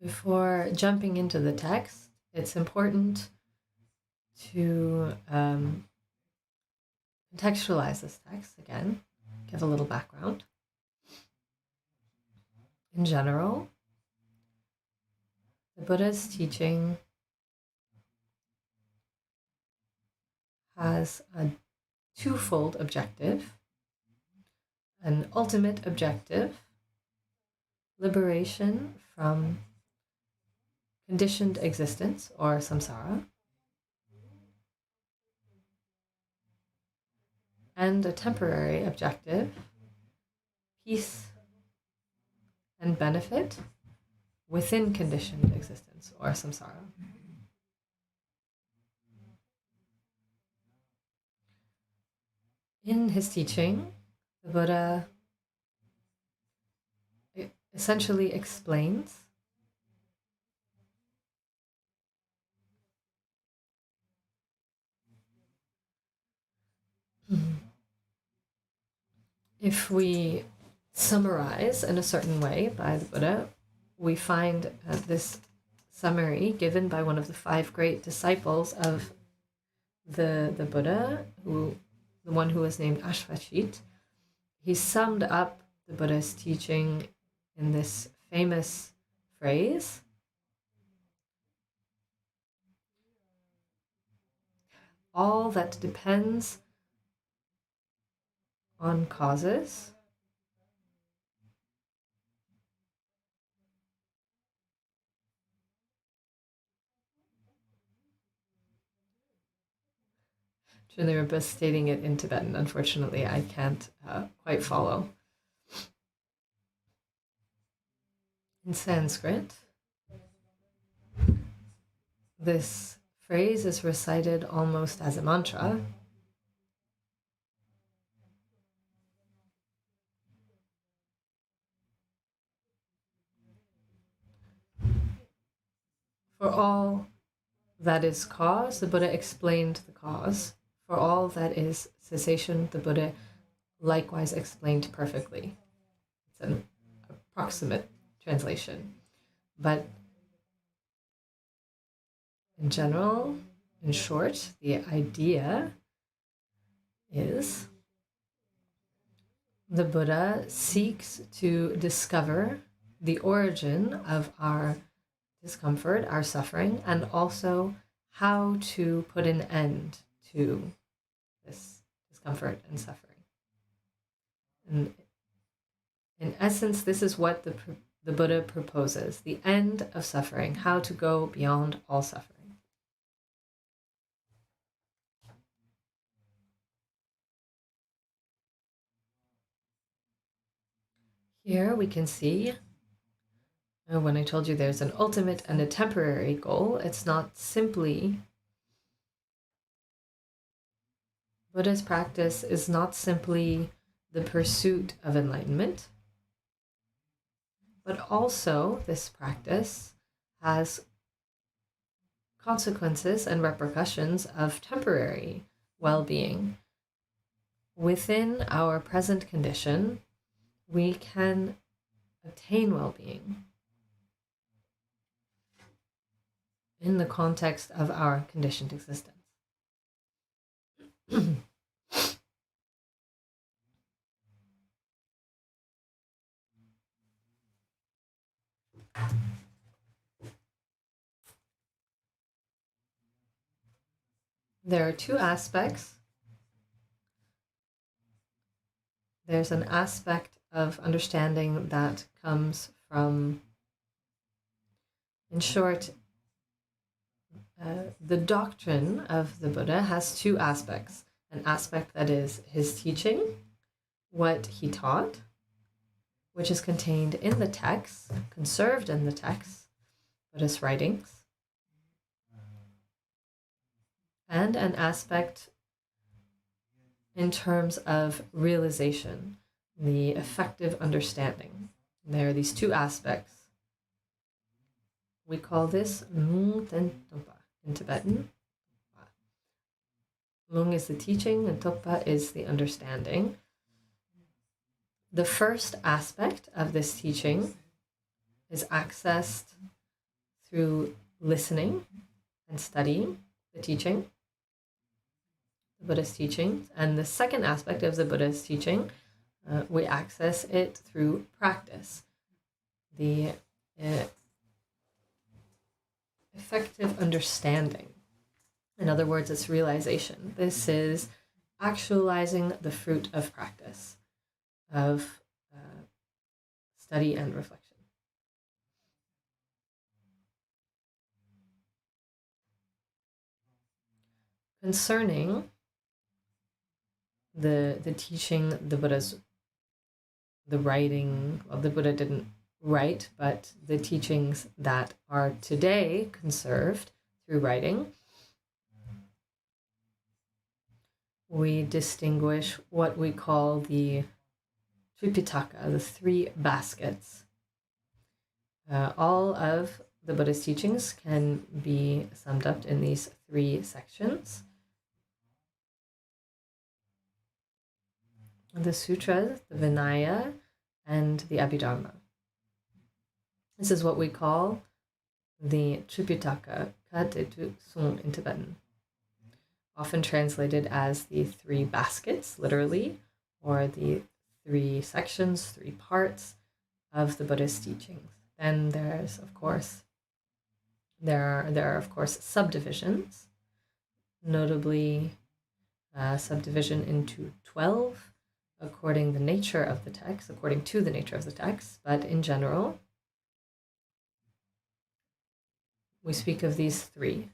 Before jumping into the text, it's important to contextualize this text again, give a little background. In general, the Buddha's teaching has a twofold objective: an ultimate objective, liberation from conditioned existence or samsara, and a temporary objective, peace and benefit within conditioned existence or samsara. In his teaching, the Buddha essentially explains if we summarize in a certain way by the Buddha, we find this summary given by one of the 5 great disciples of the Buddha, the one who was named Ashvachit. He summed up the Buddha's teaching in this famous phrase: all that depends on causes Trinlay Rinpoche stating it in Tibetan. Unfortunately, I can't quite follow. In Sanskrit, this phrase is recited almost as a mantra. For all that is cause, the Buddha explained the cause. For all that is cessation, the Buddha likewise explained perfectly. It's an approximate translation. But in general, in short, the idea is the Buddha seeks to discover the origin of our discomfort, our suffering, and also how to put an end to this discomfort and suffering. And in essence, this is what the Buddha proposes: the end of suffering, how to go beyond all suffering. Here we can see, when I told you there's an ultimate and a temporary goal, it's not simply, Buddha's practice is not simply the pursuit of enlightenment, but also this practice has consequences and repercussions of temporary well-being. Within our present condition, we can obtain well-being in the context of our conditioned existence. There are 2 aspects. There's an aspect of understanding that comes from, in short, the doctrine of the Buddha has 2 aspects. An aspect that is his teaching, what he taught, which is contained in the text, conserved in the text, Buddhist writings, and an aspect in terms of realization, the effective understanding. There are these 2 aspects. We call this Lung Ten Tokpa in Tibetan. Lung is the teaching and Tokpa is the understanding. The first aspect of this teaching is accessed through listening and studying the teaching, the Buddhist teachings. And the second aspect of the Buddhist teaching, we access it through practice, the effective understanding. In other words, it's realization. This is actualizing the fruit of practice, of study and reflection. Concerning the teaching, the writing, well, the Buddha didn't write, but the teachings that are today conserved through writing, we distinguish what we call the Tripitaka, the three baskets. All of the Buddhist teachings can be summed up in these three sections. The sutras, the Vinaya, and the Abhidharma. This is what we call the Tripitaka, Katetu Sung in Tibetan, often translated as the three baskets, literally, or the three sections, three parts of the Buddhist teachings. Then there are of course subdivisions, notably subdivision into 12 according to the nature of the text, but in general, we speak of these three.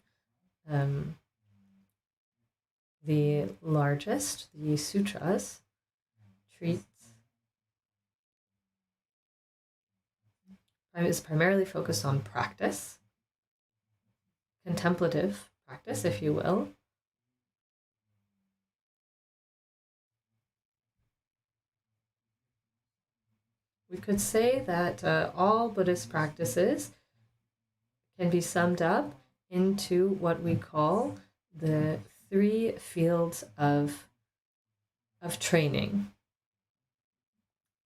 The largest, the sutras, is primarily focused on practice, contemplative practice, if you will. We could say that all Buddhist practices can be summed up into what we call the three fields of training.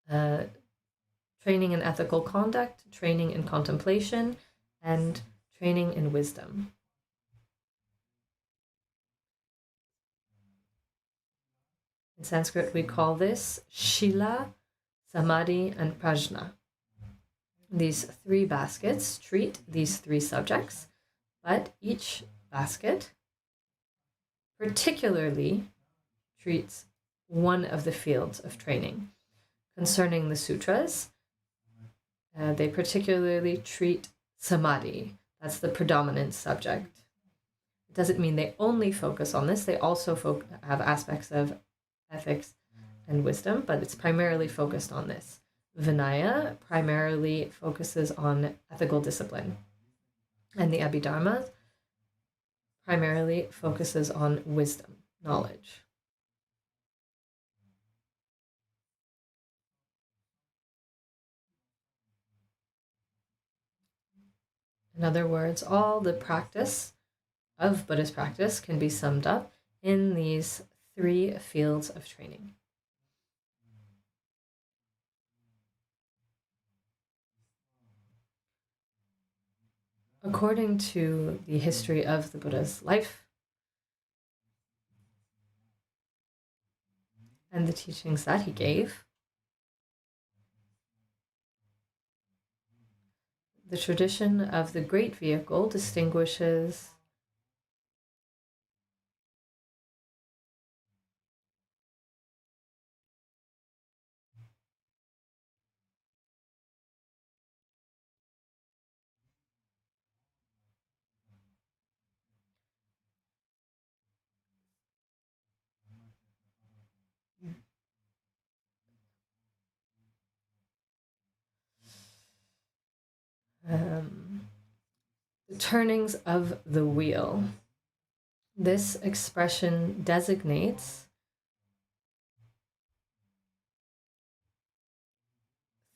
Training in ethical conduct, training in contemplation, and training in wisdom. In Sanskrit, we call this Shila, Samadhi, and Prajna. These three baskets treat these three subjects, but each basket particularly treats one of the fields of training. Concerning the sutras, they particularly treat samadhi. That's the predominant subject. It doesn't mean they only focus on this. They also have aspects of ethics and wisdom, but it's primarily focused on this. Vinaya primarily focuses on ethical discipline, and the Abhidharma primarily focuses on wisdom, knowledge. In other words, all the practice of Buddhist practice can be summed up in these three fields of training. According to the history of the Buddha's life and the teachings that he gave, the tradition of the Great Vehicle distinguishes the turnings of the wheel. This expression designates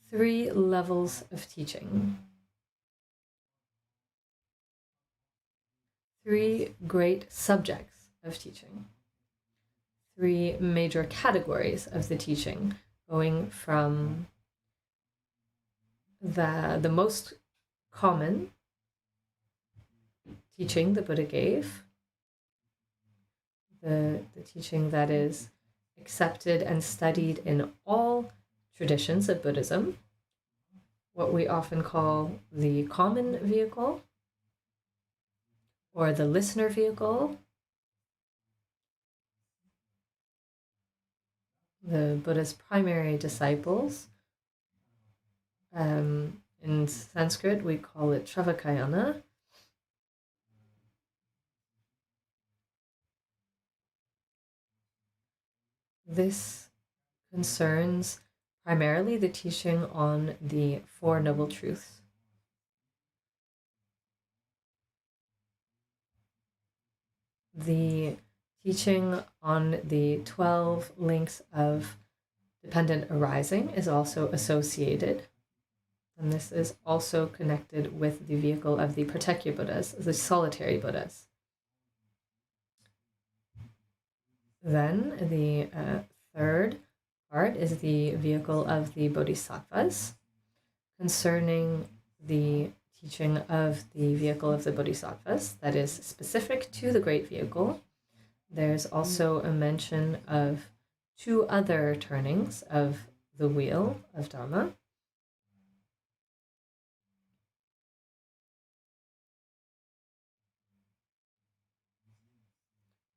three levels of teaching, three great subjects of teaching, three major categories of the teaching, going from the most common teaching the Buddha gave, the teaching that is accepted and studied in all traditions of Buddhism, what we often call the common vehicle or the listener vehicle, the Buddha's primary disciples. In Sanskrit, we call it Travakayana. This concerns primarily the teaching on the Four Noble Truths. The teaching on the 12 links of dependent arising is also associated, and this is also connected with the vehicle of the Pratyeka Buddhas, the solitary Buddhas. Then the third part is the vehicle of the Bodhisattvas, concerning the teaching of the vehicle of the Bodhisattvas that is specific to the Great Vehicle. There's also a mention of 2 other turnings of the wheel of Dharma.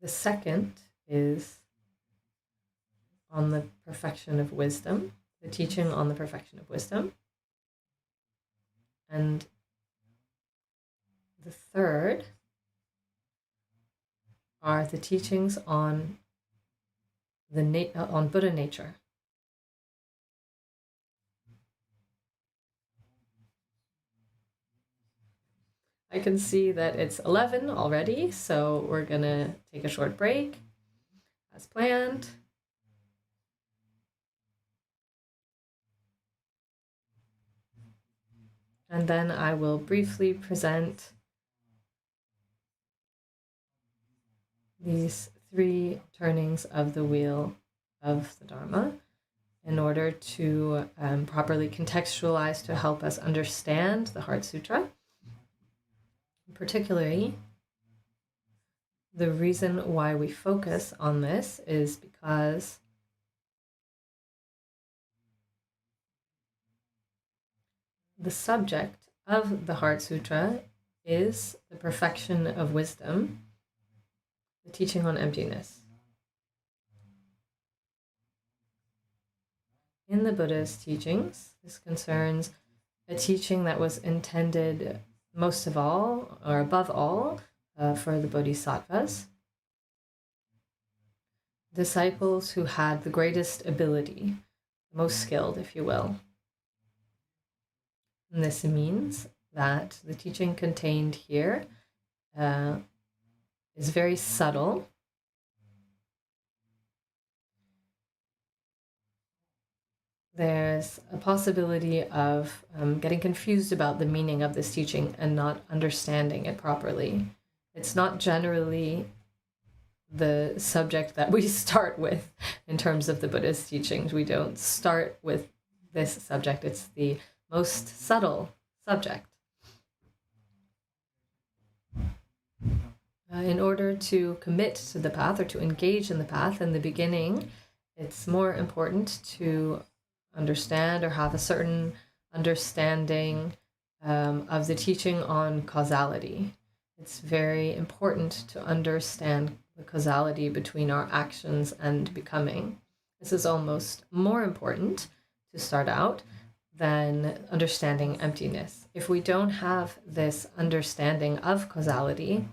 The second is on the perfection of wisdom, the teaching on the perfection of wisdom. And the third are the teachings on on Buddha nature. I can see that it's 11 already, so we're gonna take a short break as planned. And then I will briefly present these 3 turnings of the wheel of the Dharma in order to properly contextualize to help us understand the Heart Sutra. Particularly, the reason why we focus on this is because the subject of the Heart Sutra is the perfection of wisdom, the teaching on emptiness. In the Buddha's teachings, this concerns a teaching that was intended most of all, or above all, for the bodhisattvas, disciples who had the greatest ability, most skilled, if you will. And this means that the teaching contained here is very subtle. There's a possibility of getting confused about the meaning of this teaching and not understanding it properly. It's not generally the subject that we start with in terms of the Buddhist teachings. We don't start with this subject. It's the most subtle subject. In order to commit to the path or to engage in the path in the beginning, it's more important to understand or have a certain understanding of the teaching on causality. It's very important to understand the causality between our actions and becoming. This is almost more important to start out than understanding emptiness. If we don't have this understanding of causality,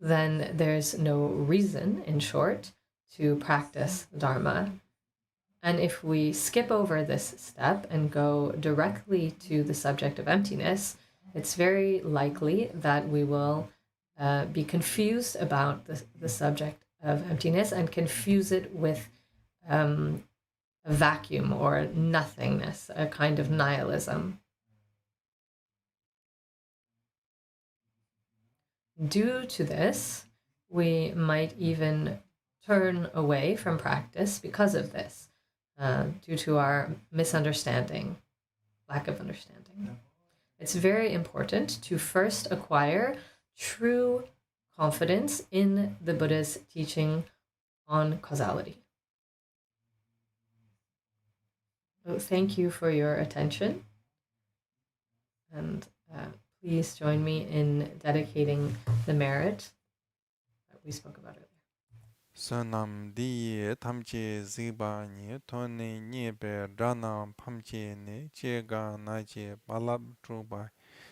then there's no reason, in short, to practice Dharma. And if we skip over this step and go directly to the subject of emptiness, it's very likely that we will be confused about the subject of emptiness and confuse it with a vacuum or nothingness, a kind of nihilism. Due to this, we might even turn away from practice because of this. due to our misunderstanding, lack of understanding. It's very important to first acquire true confidence in the Buddha's teaching on causality. So thank you for your attention, and please join me in dedicating the merit that we spoke about earlier. Sonam di tamche ziba ni tone ni be rana pamche ni chega na che balab truba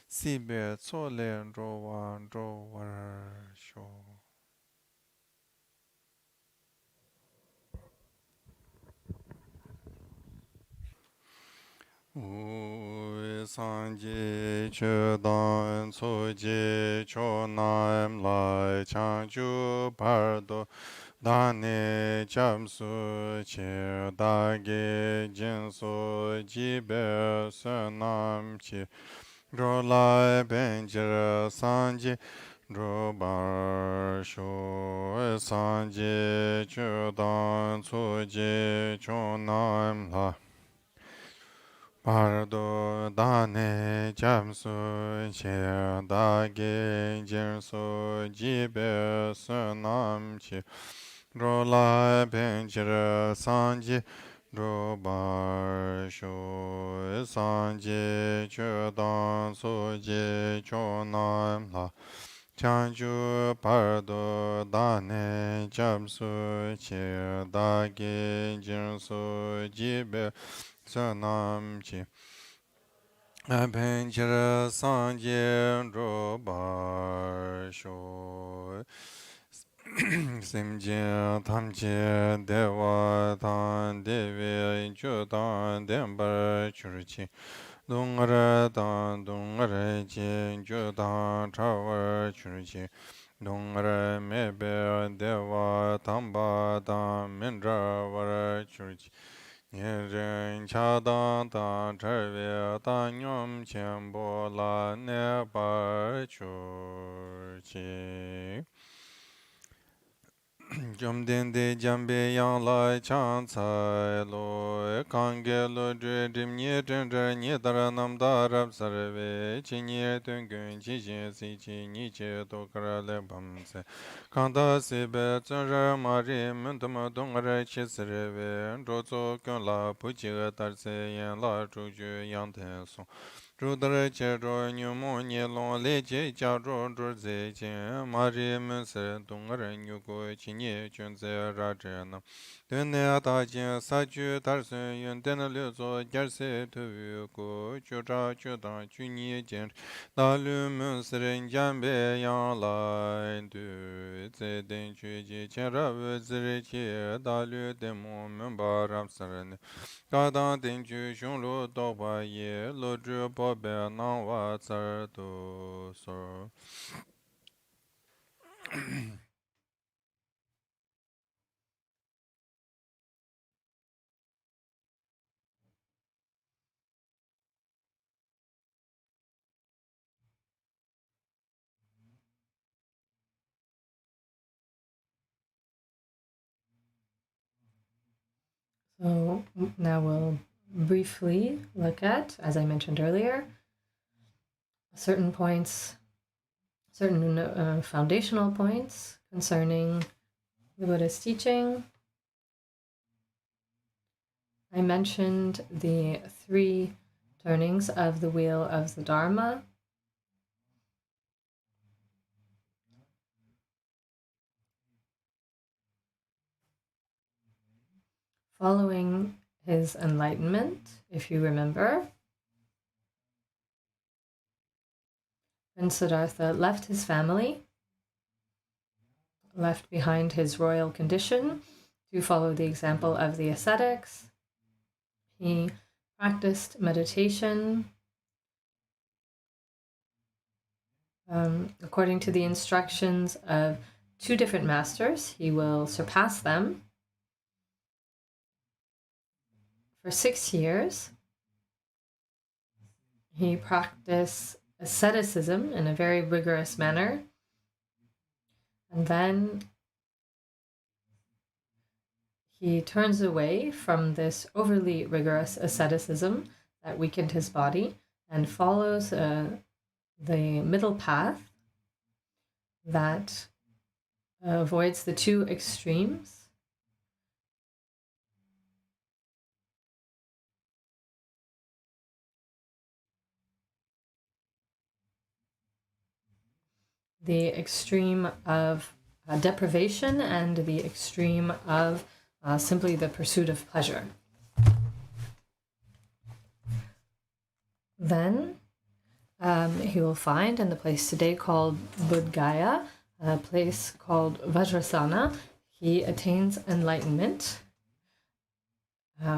sibe tsole rowa sho. Sanje chodan soje chonam lai chanju pardo dane chamsu che dage jinso jibe sonam chi rolai benjira sanje robar sho sanje chodan soje chonam lai Pardo dane jamsu che dage jinsu jibe sunam chi rola benjira sanji robar shu sanji chodan soji chonam la chanju pardo dane jamsu che dage jinsu jibe Sanam chi Benjira Sanje Robar Sho Simje Tamje Dewa Tan Devi Chudan Dembar Churchi Dungara Dan Dungara Jin Chudan Chawar Churchi Dungara Mebe Dewa Tamba Dan Mindra Vara Churchi Niren Chadan Dan Cherve Dan Nyom Chenpo La Ne Bar Churchi Jomden de Jambe Yang Lai Chan Tsai Lo Kange Lo Dre Dim Nye Dren Dre Nye Dara Nam Darab Sarve Chi Nye Tun Gun Chi Shin Si Chi Ni Che To Kara Le Bam Se Kanda Si Be Tsun Ra Ma Ri Mun Tuma Dung Ra Chi Sarve Ro Tso Kyun La Pu Chi Ga Tar Se Yen La Chu Ju Yang Ten Song Rudra che ro nyu mo nye long le che cha ro ro ze che ma ri mun se dong ra nyu go chi nye chun ze ra che na den ne ta che sa ju tar se yun den le zo jar se tu yu go chu ra chu da chu nye jen da lu mun se ren jan be yang la du ze den chu ji che ra we ze re che da lu de mo mun ba ram sa ne Gadan Dinju Shun Lu Doba Ye Lu Zhu Bo Be Nang Wa Tsar Du Sur. So now we'll briefly look at, as I mentioned earlier, certain points, certain foundational points concerning the Buddhist teaching. I mentioned the 3 turnings of the wheel of the Dharma. Following his enlightenment, if you remember, Prince Siddhartha left his family, left behind his royal condition to follow the example of the ascetics. He practiced meditation according to the instructions of 2 different masters. He will surpass them. For 6 years, he practiced asceticism in a very rigorous manner. And then he turns away from this overly rigorous asceticism that weakened his body and follows the middle path that avoids the two extremes. The extreme of deprivation and the extreme of simply the pursuit of pleasure. Then he will find in the place today called Bodh Gaya, a place called Vajrasana, he attains enlightenment.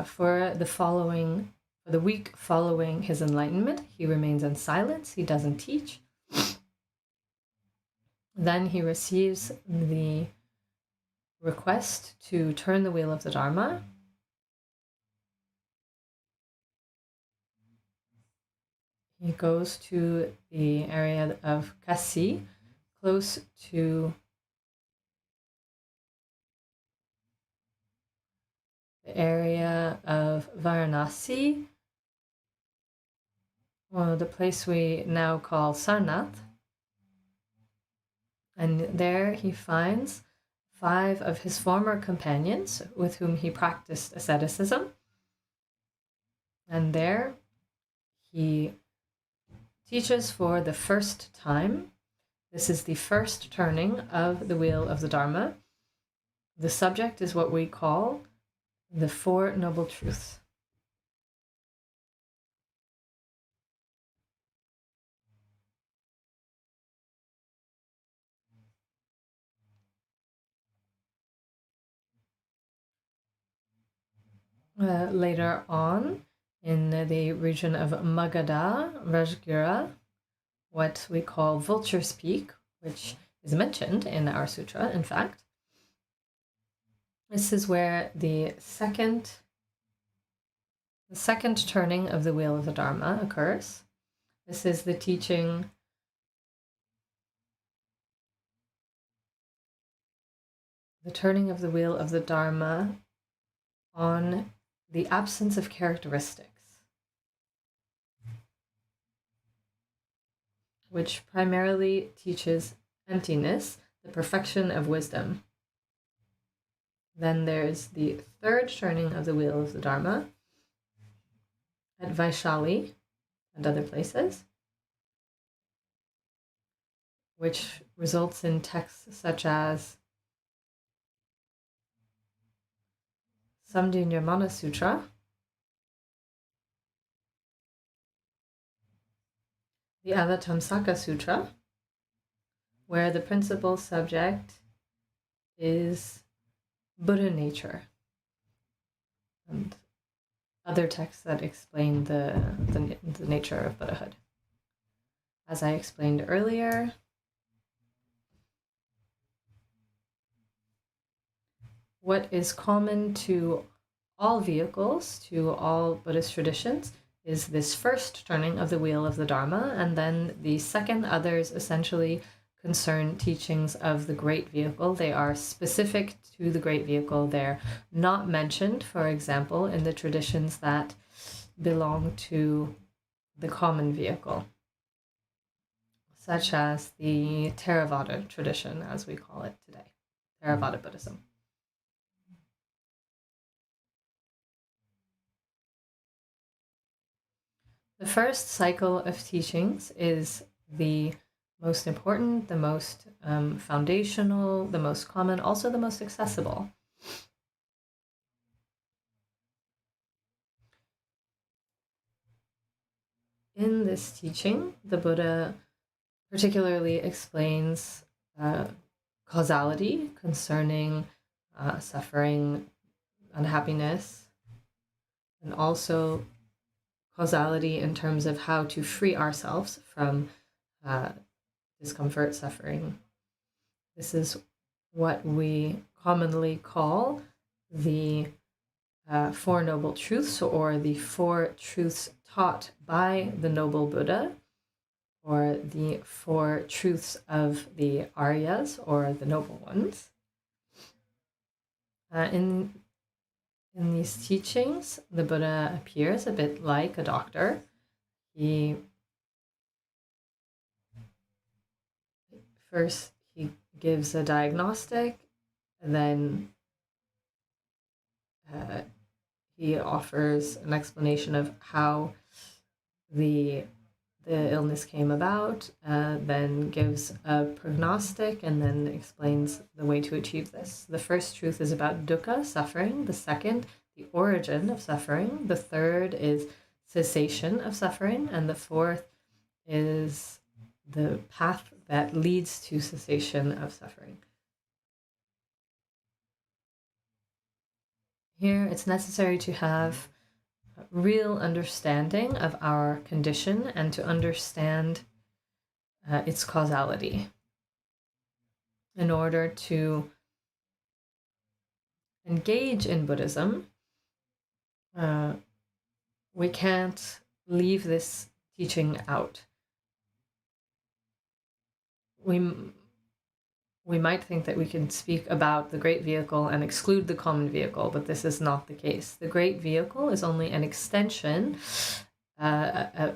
For the week following his enlightenment, he remains in silence, he doesn't teach. Then he receives the request to turn the wheel of the Dharma. He goes to the area of Kasi, close to the area of Varanasi, or the place we now call Sarnath. And there he finds 5 of his former companions with whom he practiced asceticism. And there he teaches for the first time. This is the first turning of the wheel of the Dharma. The subject is what we call the Four Noble Truths. Later on, in the region of Magadha, Rajgira, what we call Vulture's Peak, which is mentioned in our sutra, in fact. This is where the second turning of the wheel of the Dharma occurs. This is the teaching the turning of the wheel of the Dharma on the absence of characteristics, which primarily teaches emptiness, the perfection of wisdom. Then there's the third turning of the wheel of the Dharma at Vaishali and other places, which results in texts such as Samdhinyamana Sutra, the Avatamsaka Sutra, where the principal subject is Buddha nature, and other texts that explain the nature of Buddhahood. As I explained earlier, what is common to all vehicles, to all Buddhist traditions, is this first turning of the wheel of the Dharma, and then the second others essentially concern teachings of the great vehicle. They are specific to the great vehicle. They're not mentioned, for example, in the traditions that belong to the common vehicle, such as the Theravada tradition, as we call it today, Theravada Buddhism. The first cycle of teachings is the most important, the most foundational, the most common, also the most accessible. In this teaching, the Buddha particularly explains causality concerning suffering, unhappiness, and also causality in terms of how to free ourselves from discomfort, suffering. This is what we commonly call the Four Noble Truths, or the Four Truths taught by the Noble Buddha, or the Four Truths of the Aryas, or the Noble Ones. In In these teachings, the Buddha appears a bit like a doctor. He gives a diagnostic, and then he offers an explanation of how the illness came about, then gives a prognostic, and then explains the way to achieve this. The first truth is about dukkha, suffering. The second, the origin of suffering. The third is cessation of suffering. And the fourth is the path that leads to cessation of suffering. Here, it's necessary to have real understanding of our condition and to understand its causality in order to engage in Buddhism. We can't leave this teaching out. We might think that we can speak about the great vehicle and exclude the common vehicle, but this is not the case. The great vehicle is only an extension, a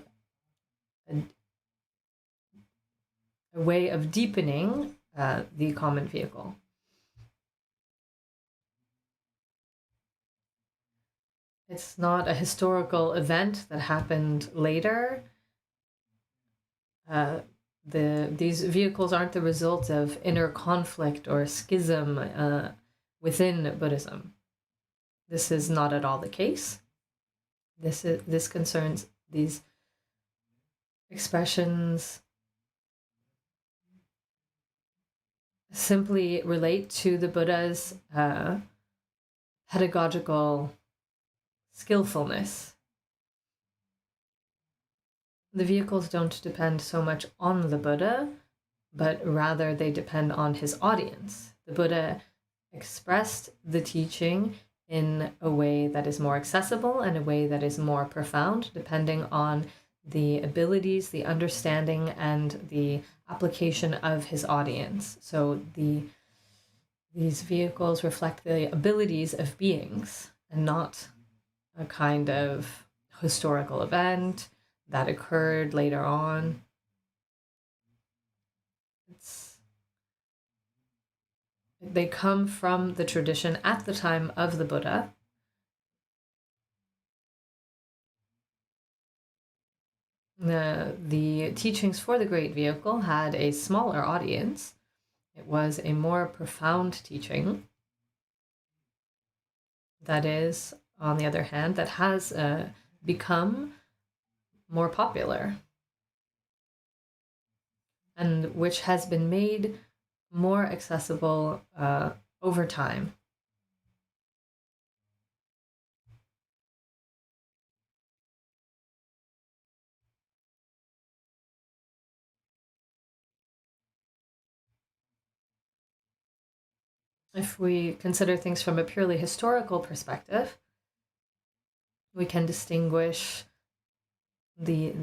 way of deepening the common vehicle. It's not a historical event that happened later. These vehicles aren't the result of inner conflict or schism within Buddhism. This is not at all the case. This concerns these expressions simply relate to the Buddha's pedagogical skillfulness. The vehicles don't depend so much on the Buddha, but rather they depend on his audience. The Buddha expressed the teaching in a way that is more accessible and a way that is more profound, depending on the abilities, the understanding, and the application of his audience. So these vehicles reflect the abilities of beings and not a kind of historical event that occurred later on. They come from the tradition at the time of the Buddha. The teachings for the Great Vehicle had a smaller audience. It was a more profound teaching. That is, on the other hand, that has become more popular and which has been made more accessible over time. If we consider things from a purely historical perspective, we can distinguish the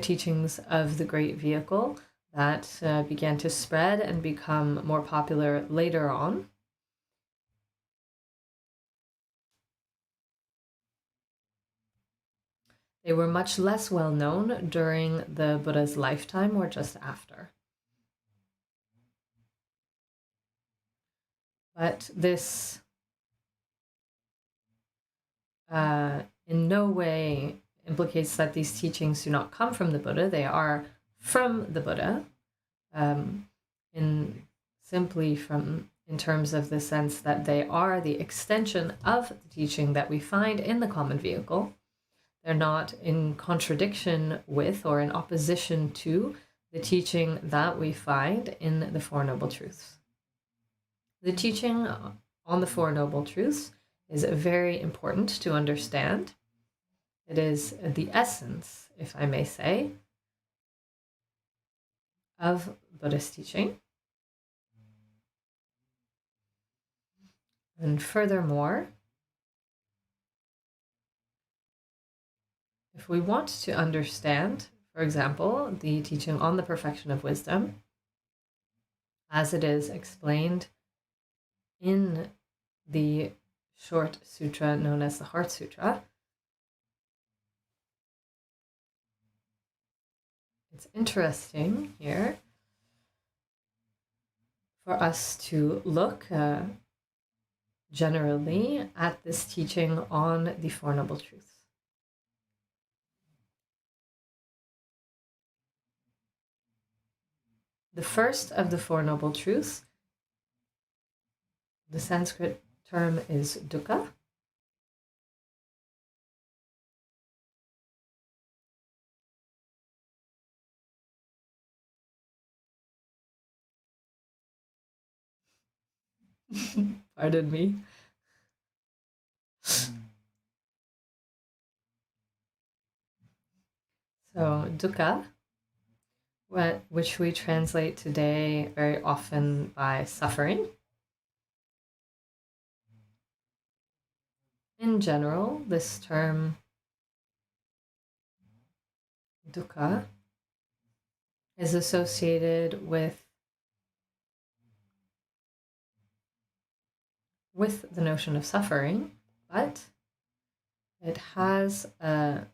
teachings of the Great Vehicle that began to spread and become more popular later on. They were much less well known during the Buddha's lifetime or just after. But this in no way implicates that these teachings do not come from the Buddha. They are from the Buddha, in terms of the sense that they are the extension of the teaching that we find in the common vehicle. They're not in contradiction with or in opposition to the teaching that we find in the Four Noble Truths. The teaching on the Four Noble Truths is very important to understand. It is the essence, if I may say, of Buddhist teaching. And furthermore, if we want to understand, for example, the teaching on the perfection of wisdom, as it is explained in the short sutra known as the Heart Sutra. It's interesting here for us to look generally at this teaching on the Four Noble Truths. The first of the Four Noble Truths, the Sanskrit term is dukkha. Pardon me. So dukkha, which we translate today very often by suffering. In general, this term dukkha is associated with the notion of suffering, but it has a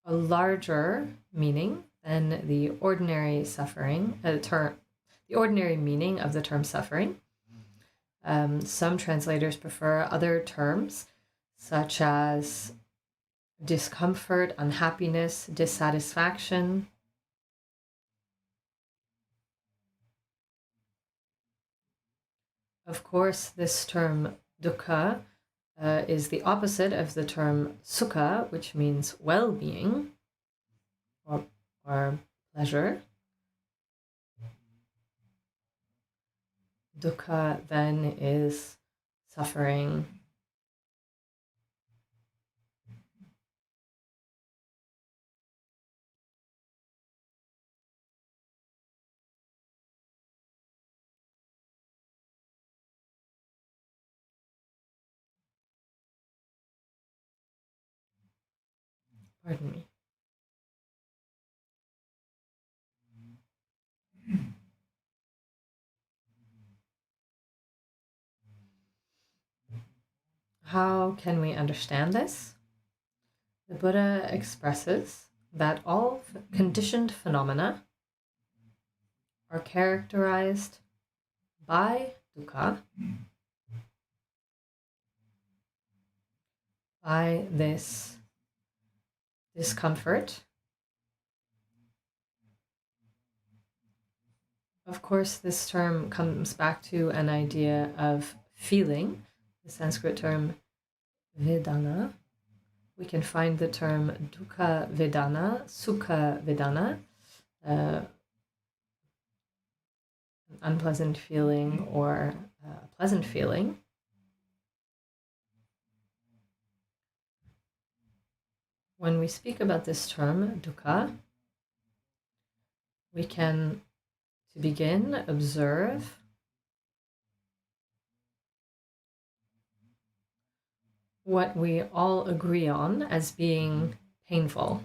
larger meaning than the ordinary suffering, the ordinary meaning of the term suffering. Some translators prefer other terms, such as discomfort, unhappiness, dissatisfaction. Of course, this term dukkha is the opposite of the term sukha, which means well-being or pleasure. Dukkha then is suffering. Pardon me. How can we understand this? The Buddha expresses that all conditioned phenomena are characterized by dukkha, by this discomfort. Of course, this term comes back to an idea of feeling, the Sanskrit term vedana. We can find the term dukkha vedana, sukha vedana, an unpleasant feeling or a pleasant feeling. When we speak about this term, dukkha, we can, to begin, observe what we all agree on as being painful.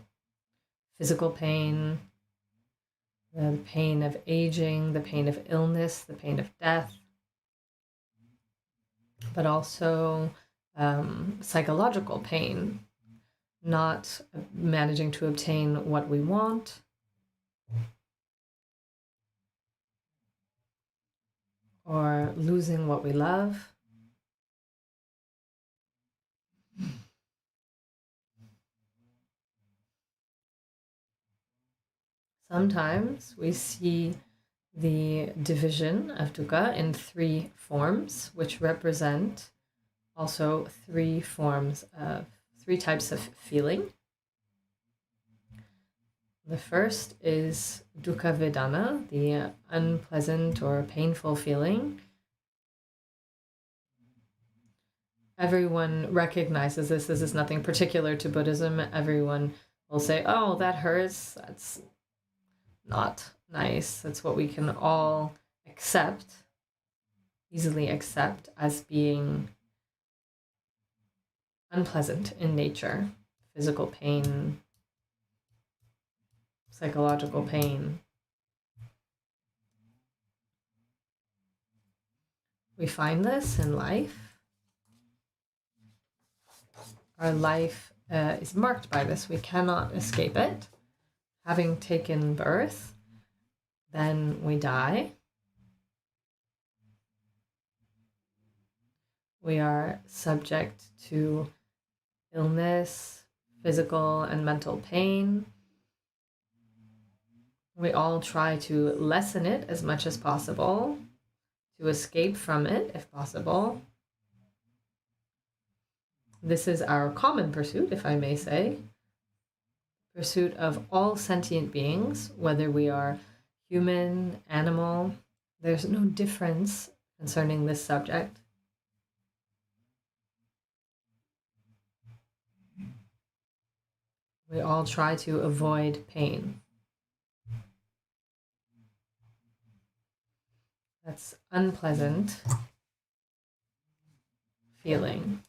Physical pain, the pain of aging, the pain of illness, the pain of death, but also psychological pain, not managing to obtain what we want, or losing what we love. Sometimes we see the division of dukkha in three forms, which represent also three types of feeling. The first is dukkha vedana, the unpleasant or painful feeling. Everyone recognizes this. This is nothing particular to Buddhism. Everyone will say, oh, that hurts. That's not nice. That's what we can all easily accept as being unpleasant in nature. Physical pain, psychological pain. We find this in life. Our life is marked by this. We cannot escape it. Having taken birth, then we die. We are subject to illness, physical and mental pain. We all try to lessen it as much as possible, to escape from it if possible. This is our common pursuit, if I may say, pursuit of all sentient beings, whether we are human, animal. There's no difference concerning this subject. We all try to avoid pain. That's unpleasant feeling.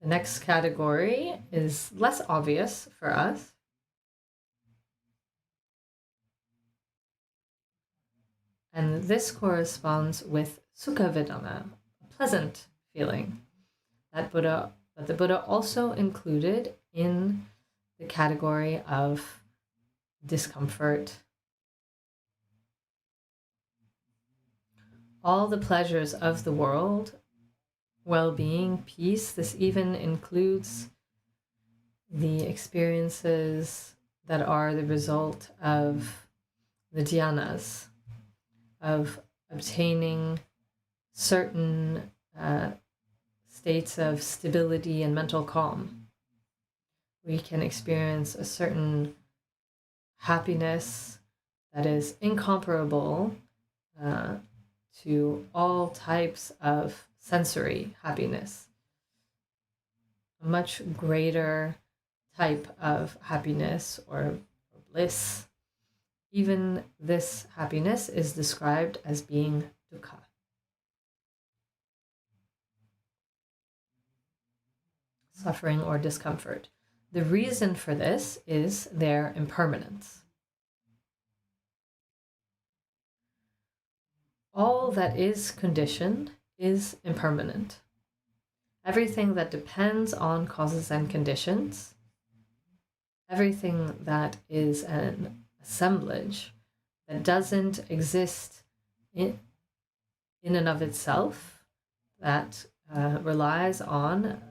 The next category is less obvious for us. And this corresponds with sukha vedana, a pleasant feeling that the Buddha also included in the category of discomfort. All the pleasures of the world, well-being, peace, this even includes the experiences that are the result of the dhyanas, of obtaining certain states of stability and mental calm. We can experience a certain happiness that is incomparable to all types of sensory happiness. A much greater type of happiness or bliss. Even this happiness is described as being dukkha. Suffering or discomfort. The reason for this is their impermanence. All that is conditioned is impermanent. Everything that depends on causes and conditions, everything that is an assemblage that doesn't exist in and of itself, that relies on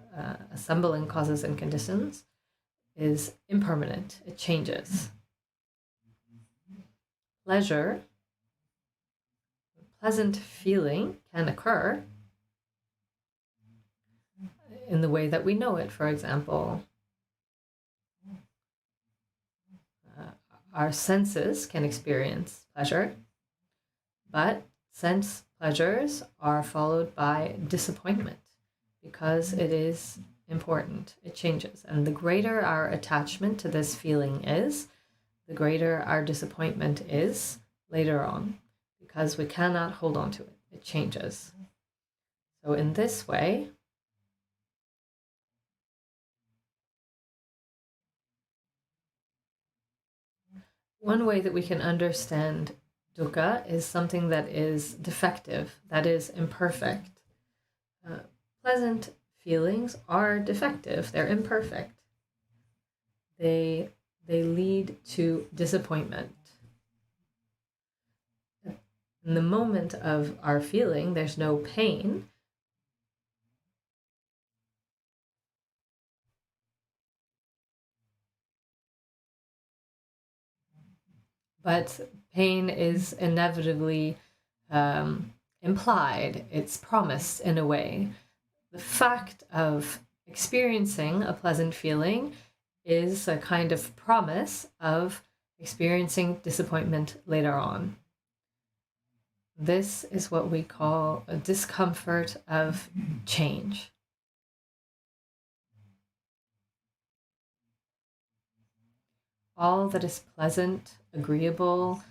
assembling causes and conditions, is impermanent. It changes. Pleasure, pleasant feeling can occur in the way that we know it. For example, our senses can experience pleasure, but sense pleasures are followed by disappointment because it is important. It changes. And the greater our attachment to this feeling is, the greater our disappointment is later on, because we cannot hold on to it. It changes. So in this way, one way that we can understand dukkha is something that is defective, that is imperfect. Pleasant feelings are defective, they're imperfect. They lead to disappointment. In the moment of our feeling, there's no pain. But pain is inevitably implied, it's promised in a way. The fact of experiencing a pleasant feeling is a kind of promise of experiencing disappointment later on. This is what we call a discomfort of change. All that is pleasant, agreeable,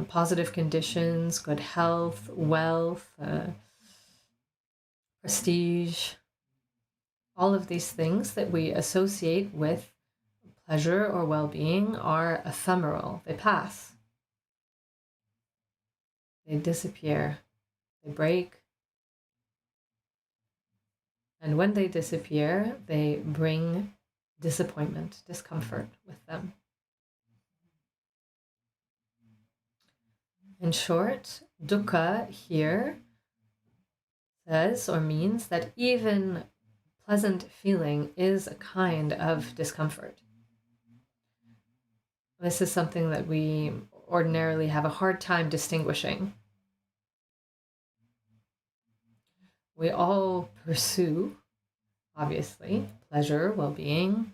positive conditions, good health, wealth, prestige, all of these things that we associate with pleasure or well-being are ephemeral. They pass. They disappear. They break. And when they disappear, they bring disappointment, discomfort with them. In short, dukkha here says or means that even pleasant feeling is a kind of discomfort. This is something that we ordinarily have a hard time distinguishing. We all pursue, obviously, pleasure, well-being.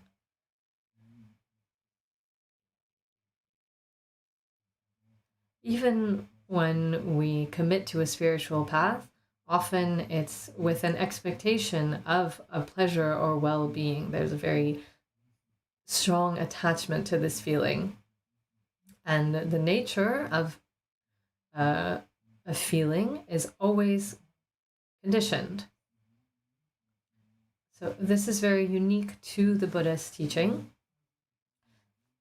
Even when we commit to a spiritual path, often it's with an expectation of a pleasure or well-being. There's a very strong attachment to this feeling. And the nature of a feeling is always conditioned. So this is very unique to the Buddhist teaching.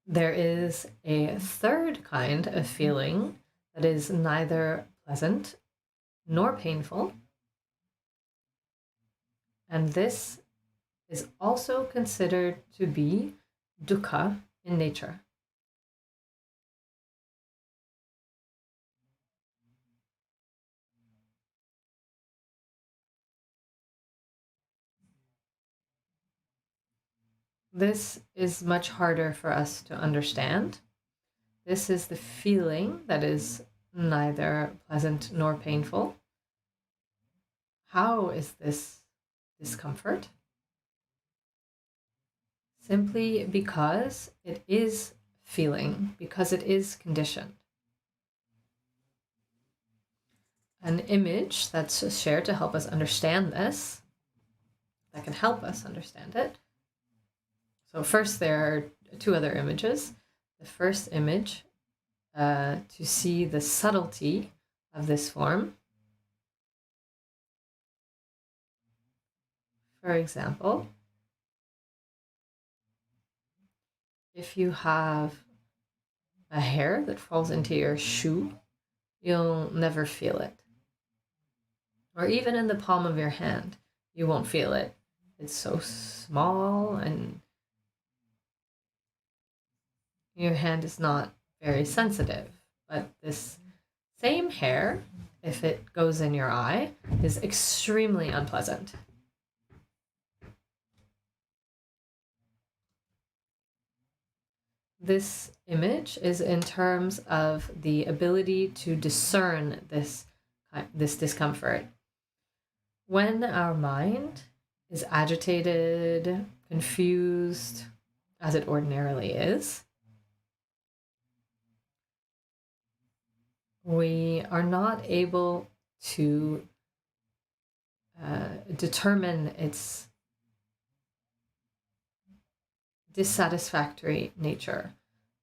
There is a third kind of feeling that is neither pleasant nor painful. And this is also considered to be dukkha in nature. This is much harder for us to understand. This is the feeling that is neither pleasant nor painful. How is this discomfort? Simply because it is feeling, because it is conditioned. An image that's shared to help us understand this, that can help us understand it. So first, there are two other images. The first image, to see the subtlety of this form. For example, if you have a hair that falls into your shoe, you'll never feel it. Or even in the palm of your hand, you won't feel it. It's so small and your hand is not very sensitive. But this same hair, if it goes in your eye, is extremely unpleasant. This image is in terms of the ability to discern this discomfort. When our mind is agitated, confused, as it ordinarily is, we are not able to determine its dissatisfactory nature.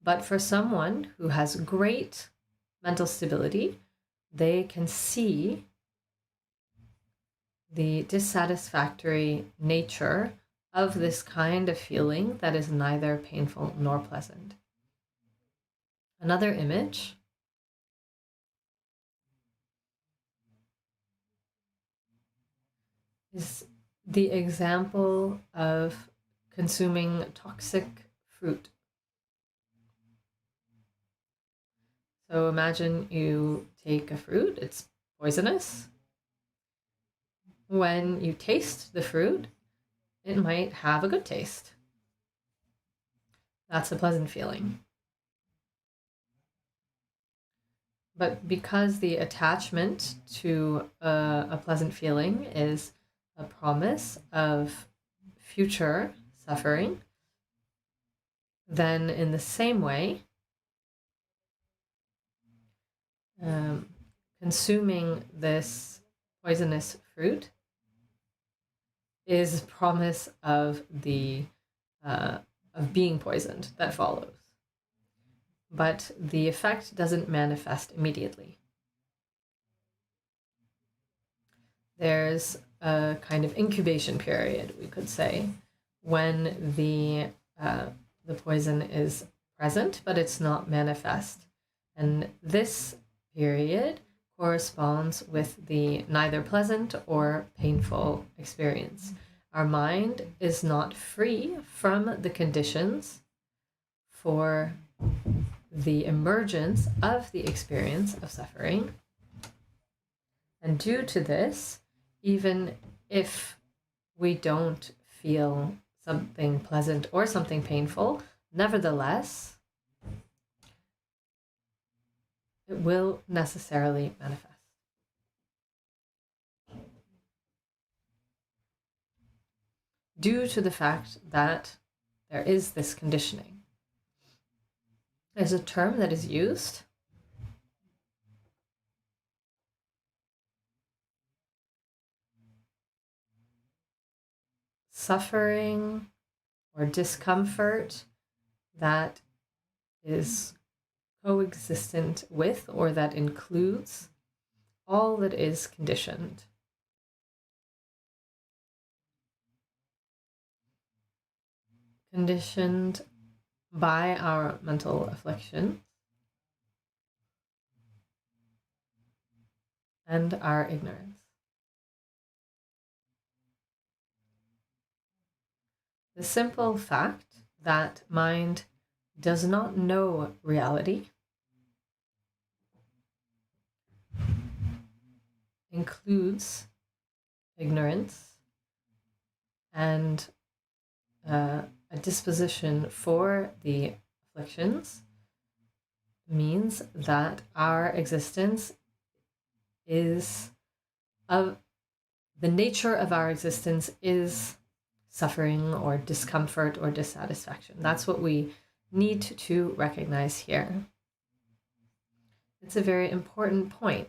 But for someone who has great mental stability, they can see the dissatisfactory nature of this kind of feeling that is neither painful nor pleasant. Another image is the example of consuming toxic fruit. So imagine you take a fruit, it's poisonous. When you taste the fruit, it might have a good taste. That's a pleasant feeling. But because the attachment to a pleasant feeling is a promise of future suffering, then in the same way, consuming this poisonous fruit is a promise of of being poisoned that follows. But the effect doesn't manifest immediately. There's a kind of incubation period, we could say, when the poison is present, but it's not manifest. And this period corresponds with the neither pleasant or painful experience. Our mind is not free from the conditions for the emergence of the experience of suffering. And due to this, even if we don't feel something pleasant or something painful, nevertheless, it will necessarily manifest. Due to the fact that there is this conditioning. There's a term that is used suffering or discomfort that is coexistent with or that includes all that is conditioned. Conditioned by our mental affliction and our ignorance. The simple fact that mind does not know reality includes ignorance and a disposition for the afflictions, means that our existence is of the nature of our existence is suffering or discomfort or dissatisfaction. That's what we need to recognize here. It's a very important point.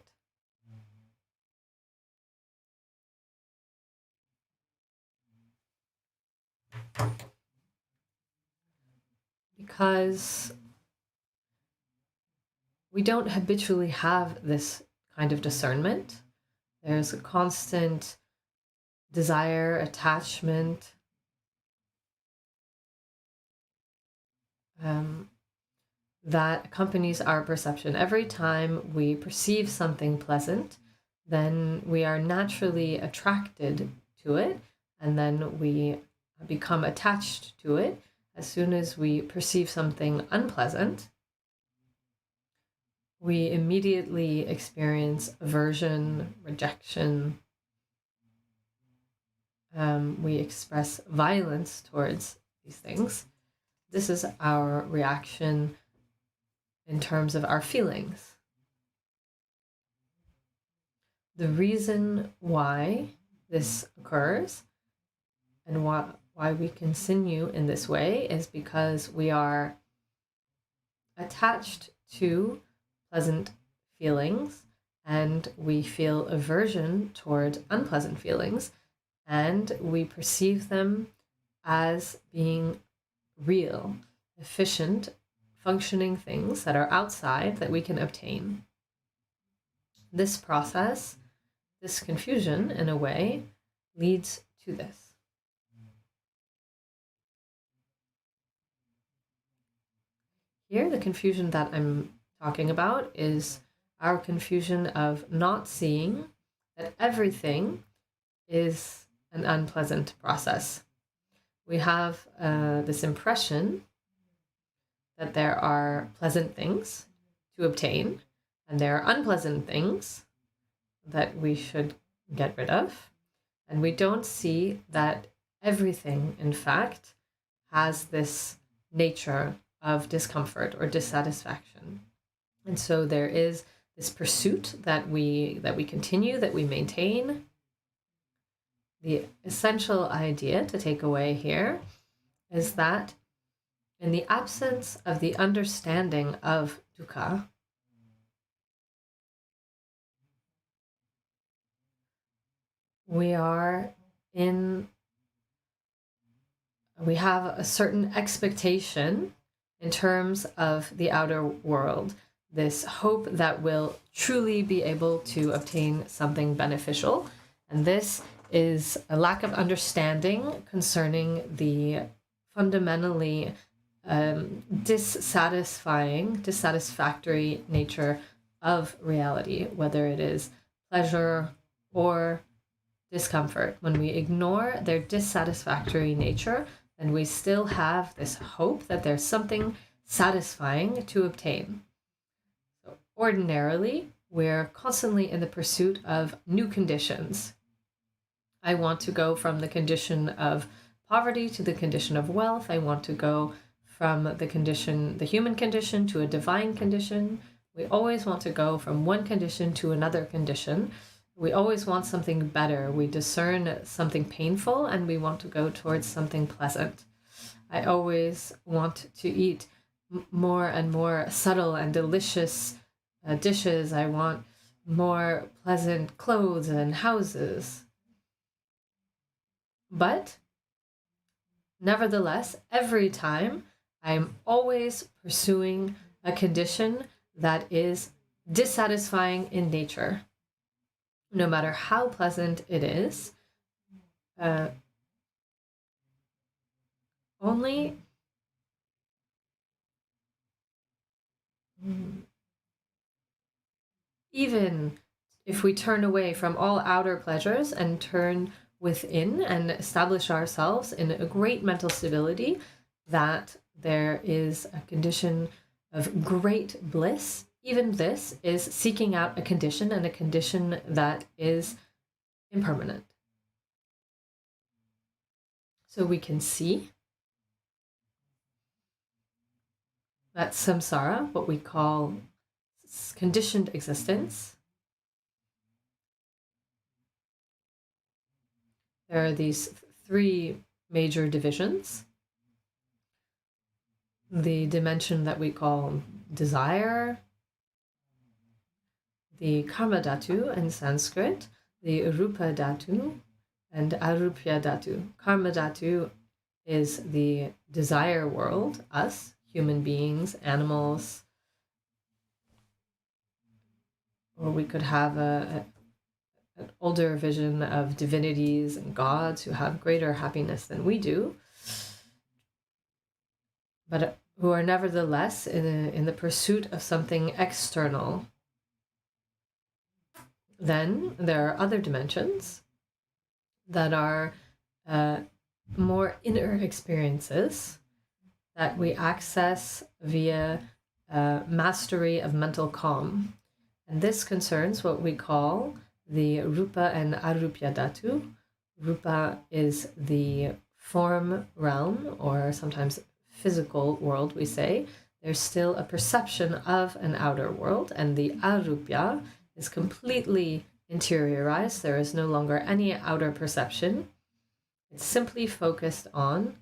Because we don't habitually have this kind of discernment. There's a constant desire, attachment, that accompanies our perception. Every time we perceive something pleasant, then we are naturally attracted to it, and then we become attached to it. As soon as we perceive something unpleasant, we immediately experience aversion, rejection. We express violence towards these things. This is our reaction in terms of our feelings. The reason why this occurs and why we continue in this way is because we are attached to pleasant feelings and we feel aversion toward unpleasant feelings, and we perceive them as being real, efficient, functioning things that are outside that we can obtain. This process, this confusion, in a way, leads to this. Here, the confusion that I'm talking about is our confusion of not seeing that everything is an unpleasant process. We have this impression that there are pleasant things to obtain, and there are unpleasant things that we should get rid of. And we don't see that everything, in fact, has this nature of discomfort or dissatisfaction. And so there is this pursuit that we continue, that we maintain. The essential idea to take away here is that in the absence of the understanding of dukkha, we have a certain expectation in terms of the outer world, this hope that we'll truly be able to obtain something beneficial. And this is a lack of understanding concerning the fundamentally dissatisfactory nature of reality, whether it is pleasure or discomfort, when we ignore their dissatisfactory nature, then we still have this hope that there's something satisfying to obtain. So ordinarily, we're constantly in the pursuit of new conditions. I want to go from the condition of poverty to the condition of wealth. I want to go from the human condition to a divine condition. We always want to go from one condition to another condition. We always want something better. We discern something painful and we want to go towards something pleasant. I always want to eat more and more subtle and delicious dishes. I want more pleasant clothes and houses. But nevertheless, every time I'm always pursuing a condition that is dissatisfying in nature. No matter how pleasant it is, only even if we turn away from all outer pleasures and turn within and establish ourselves in a great mental stability, that there is a condition of great bliss. Even this is seeking out a condition, and a condition that is impermanent. So we can see that samsara, what we call conditioned existence, there are these three major divisions. The dimension that we call desire, the karma dhatu in Sanskrit, the rupa dhatu, and arupya dhatu. Karma dhatu is the desire world, us, human beings, animals, or we could have an older vision of divinities and gods who have greater happiness than we do, but who are nevertheless in the pursuit of something external. Then there are other dimensions that are more inner experiences that we access via mastery of mental calm. And this concerns what we call the rupa and arupya dhatu. Rupa is the form realm, or sometimes physical world, we say. There's still a perception of an outer world, and the arupya is completely interiorized. There is no longer any outer perception. It's simply focused on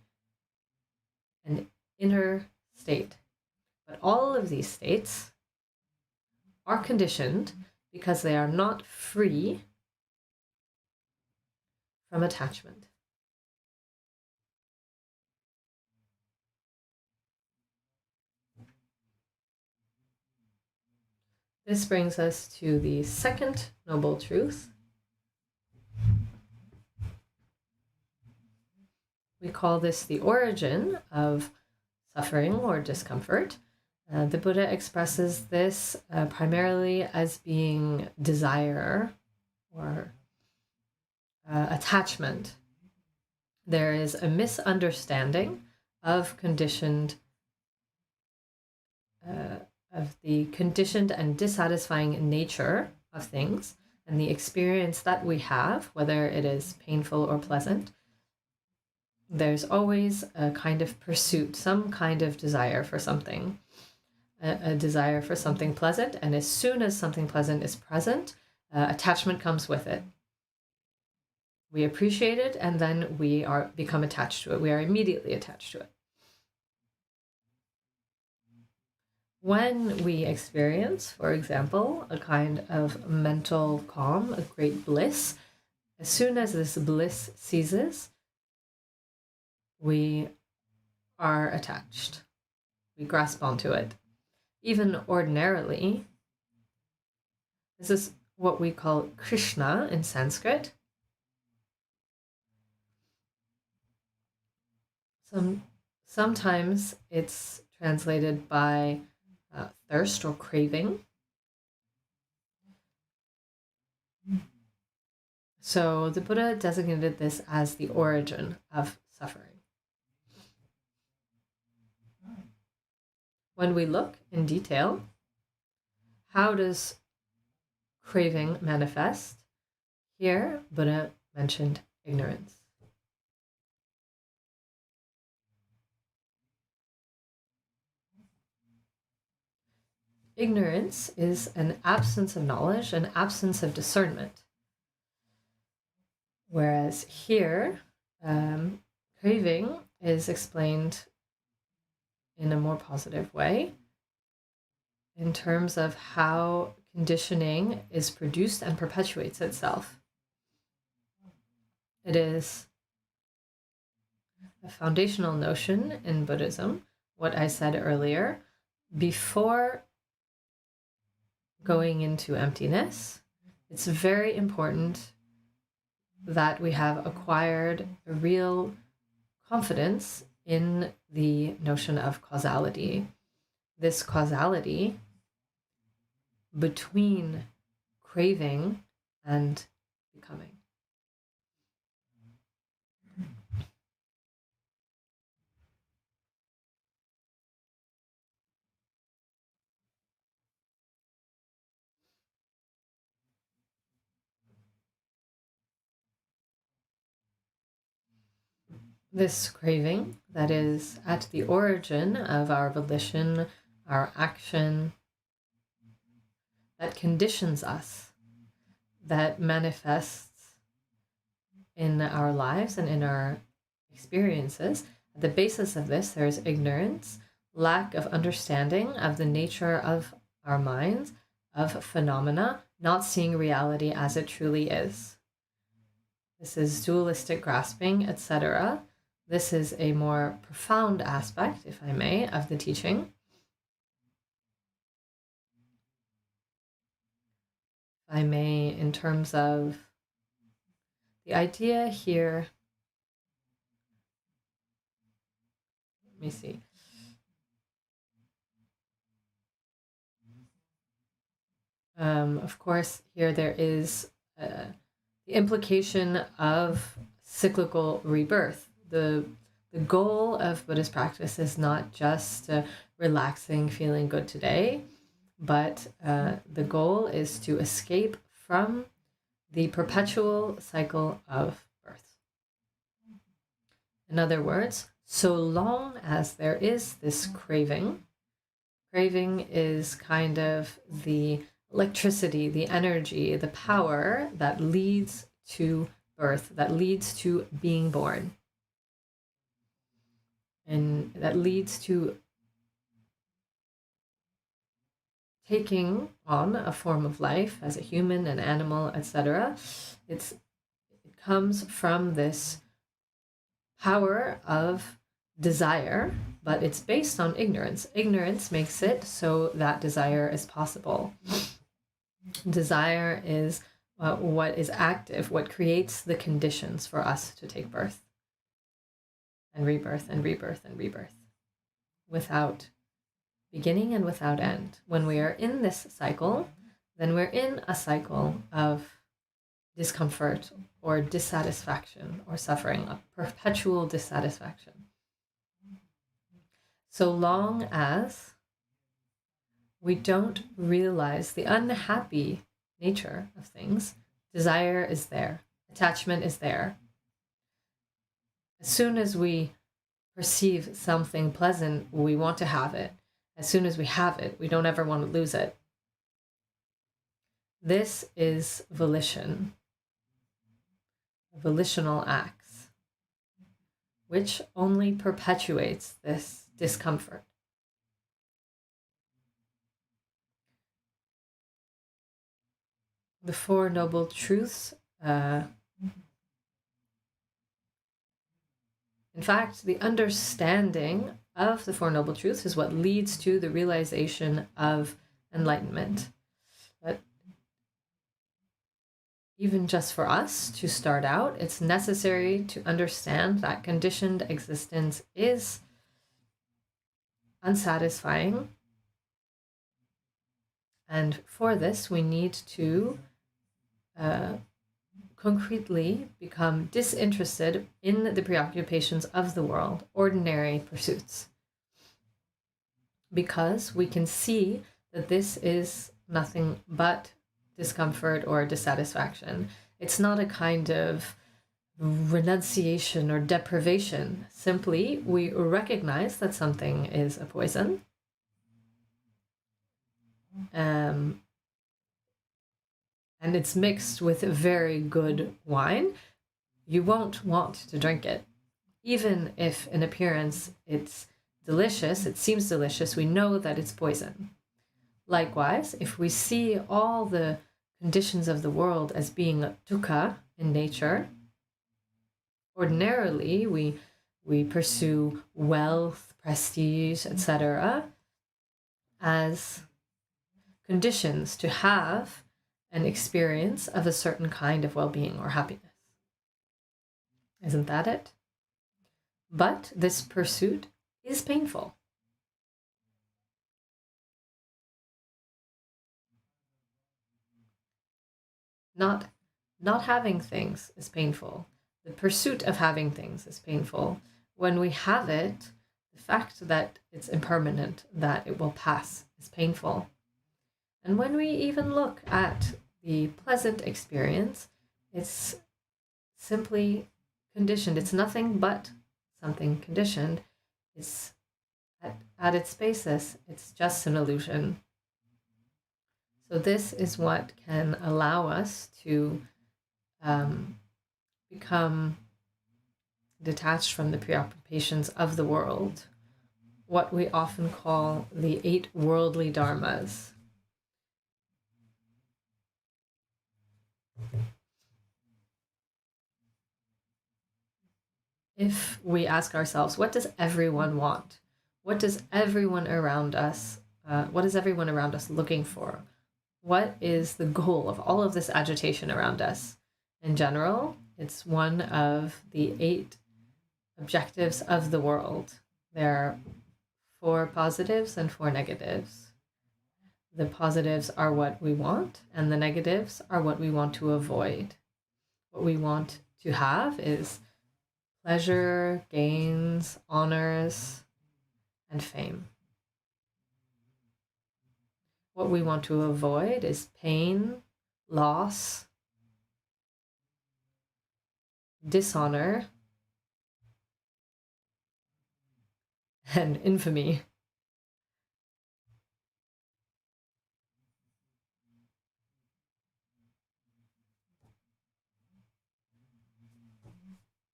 an inner state. But all of these states are conditioned because they are not free from attachment. This brings us to the second noble truth. We call this the origin of suffering or discomfort. The Buddha expresses this primarily as being desire or attachment. There is a misunderstanding of the conditioned and dissatisfying nature of things, and the experience that we have, whether it is painful or pleasant. There's always a kind of pursuit, some kind of desire for something, a desire for something pleasant, and as soon as something pleasant is present, attachment comes with it. We appreciate it, and then we become attached to it. We are immediately attached to it. When we experience, for example, a kind of mental calm, a great bliss, as soon as this bliss ceases, we are attached. We grasp onto it. Even ordinarily, this is what we call Krishna in Sanskrit. Sometimes it's translated by thirst or craving. So the Buddha designated this as the origin of suffering. When we look in detail, how does craving manifest? Here, Buddha mentioned ignorance. Ignorance is an absence of knowledge, an absence of discernment. Whereas here, craving is explained in a more positive way in terms of how conditioning is produced and perpetuates itself. It is a foundational notion in Buddhism, what I said earlier. Before going into emptiness, it's very important that we have acquired a real confidence in the notion of causality. This causality between craving and becoming. This craving that is at the origin of our volition, our action, that conditions us, that manifests in our lives and in our experiences. At the basis of this, there is ignorance, lack of understanding of the nature of our minds, of phenomena, not seeing reality as it truly is. This is dualistic grasping, etc. This is a more profound aspect, if I may, of the teaching. If I may, in terms of the idea here, let me see. Of course, here there is the implication of cyclical rebirth. The goal of Buddhist practice is not just relaxing, feeling good today, but the goal is to escape from the perpetual cycle of birth. In other words, so long as there is this craving is kind of the electricity, the energy, the power that leads to birth, that leads to being born, and that leads to taking on a form of life as a human, an animal, etc. It comes from this power of desire, but it's based on ignorance. Ignorance makes it so that desire is possible. Desire is what is active, what creates the conditions for us to take birth and rebirth and rebirth and rebirth without beginning and without end. When we are in this cycle, then we're in a cycle of discomfort or dissatisfaction or suffering, a perpetual dissatisfaction. So long as we don't realize the unhappy nature of things, desire is there, attachment is there. As soon as we perceive something pleasant, we want to have it. As soon as we have it, we don't ever want to lose it. This is volition, volitional acts, which only perpetuates this discomfort. The Four Noble Truths, in fact, the understanding of the Four Noble Truths is what leads to the realization of enlightenment. But even just for us to start out, it's necessary to understand that conditioned existence is unsatisfying. And for this, we need to concretely become disinterested in the preoccupations of the world, ordinary pursuits, because we can see that this is nothing but discomfort or dissatisfaction. It's not a kind of renunciation or deprivation. Simply, we recognize that something is a poison. And it's mixed with very good wine. You won't want to drink it. Even if in appearance it's delicious, it seems delicious, we know that it's poison. Likewise, if we see all the conditions of the world as being dukkha in nature, ordinarily we pursue wealth, prestige, etc. as conditions to have an experience of a certain kind of well-being or happiness. Isn't that it? But this pursuit is painful. Not having things is painful. The pursuit of having things is painful. When we have it, the fact that it's impermanent, that it will pass, is painful. And when we even look at the pleasant experience, it's simply conditioned. It's nothing but something conditioned. It's at its basis, it's just an illusion. So this is what can allow us to become detached from the preoccupations of the world, what we often call the 8 worldly dharmas. If we ask ourselves, what does everyone want? What does everyone around us, looking for? What is the goal of all of this agitation around us? In general, it's one of the 8 objectives of the world. There are 4 positives and 4 negatives. The positives are what we want, and the negatives are what we want to avoid. What we want to have is pleasure, gains, honors, and fame. What we want to avoid is pain, loss, dishonor, and infamy.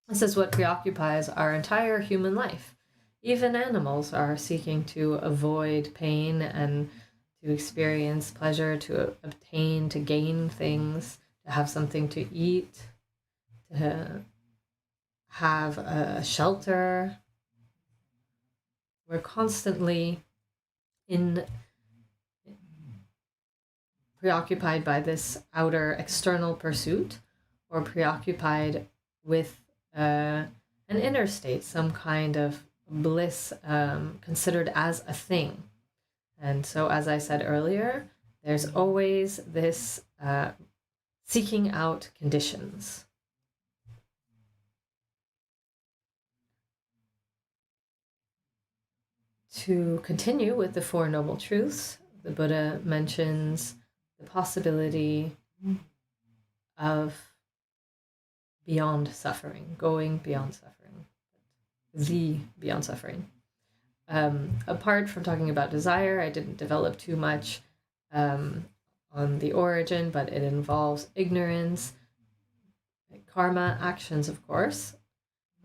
This is what preoccupies our entire human life. Even animals are seeking to avoid pain and to experience pleasure, to obtain, to gain things, to have something to eat, to have a shelter. We're constantly preoccupied by this outer external pursuit, or preoccupied with an inner state, some kind of bliss considered as a thing. And so, as I said earlier, there's always this seeking out conditions. To continue with the 4 Noble Truths, the Buddha mentions the possibility of beyond suffering, going beyond suffering, the beyond suffering. Apart from talking about desire, I didn't develop too much on the origin, but it involves ignorance. Karma, actions, of course,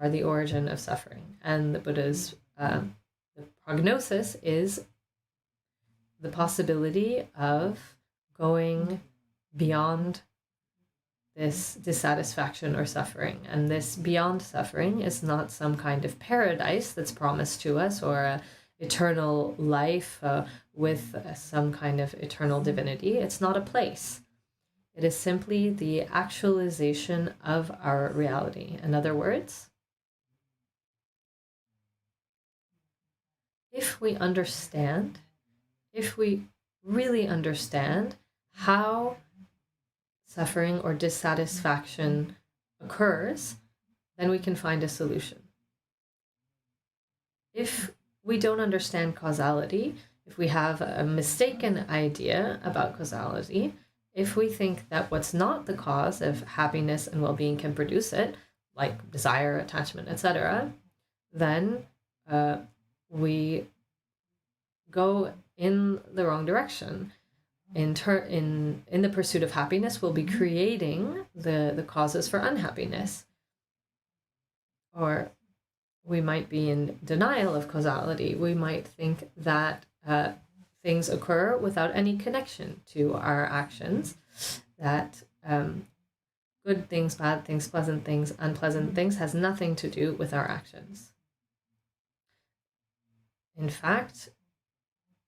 are the origin of suffering. And the Buddha's the prognosis is the possibility of going beyond this dissatisfaction or suffering. And this beyond suffering is not some kind of paradise that's promised to us, or a eternal life with some kind of eternal divinity. It's not a place. It is simply the actualization of our reality. In other words, if we really understand how suffering or dissatisfaction occurs, then we can find a solution. If we don't understand causality, if we have a mistaken idea about causality, if we think that what's not the cause of happiness and well-being can produce it, like desire, attachment, etc., then we go in the wrong direction. In the pursuit of happiness, we'll be creating the causes for unhappiness. Or we might be in denial of causality. We might think that things occur without any connection to our actions, that good things, bad things, pleasant things, unpleasant things has nothing to do with our actions. In fact,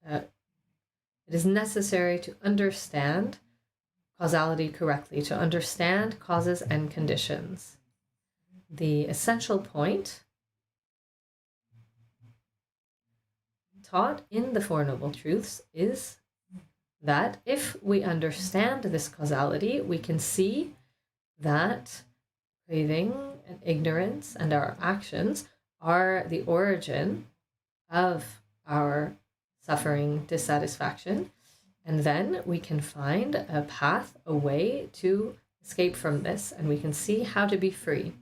it is necessary to understand causality correctly, to understand causes and conditions. The essential point taught in the Four Noble Truths is that if we understand this causality, we can see that craving and ignorance and our actions are the origin of our suffering, dissatisfaction, and then we can find a path, a way to escape from this, and we can see how to be free.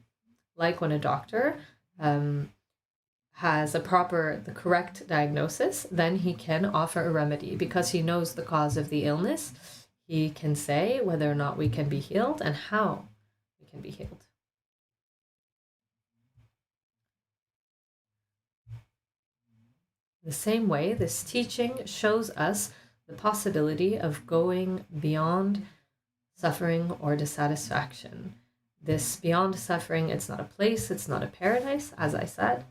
Like when a doctor has the correct diagnosis, then he can offer a remedy because he knows the cause of the illness. He can say whether or not we can be healed and how we can be healed. The same way, this teaching shows us the possibility of going beyond suffering or dissatisfaction. This beyond suffering, it's not a place, it's not a paradise, as I said.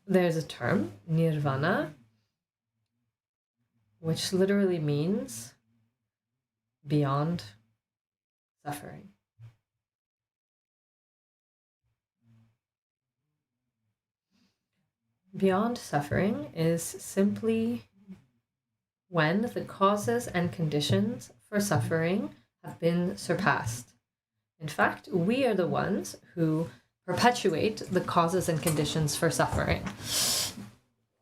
There's a term, nirvana, which literally means beyond suffering. Beyond suffering is simply when the causes and conditions for suffering have been surpassed. In fact, we are the ones who perpetuate the causes and conditions for suffering.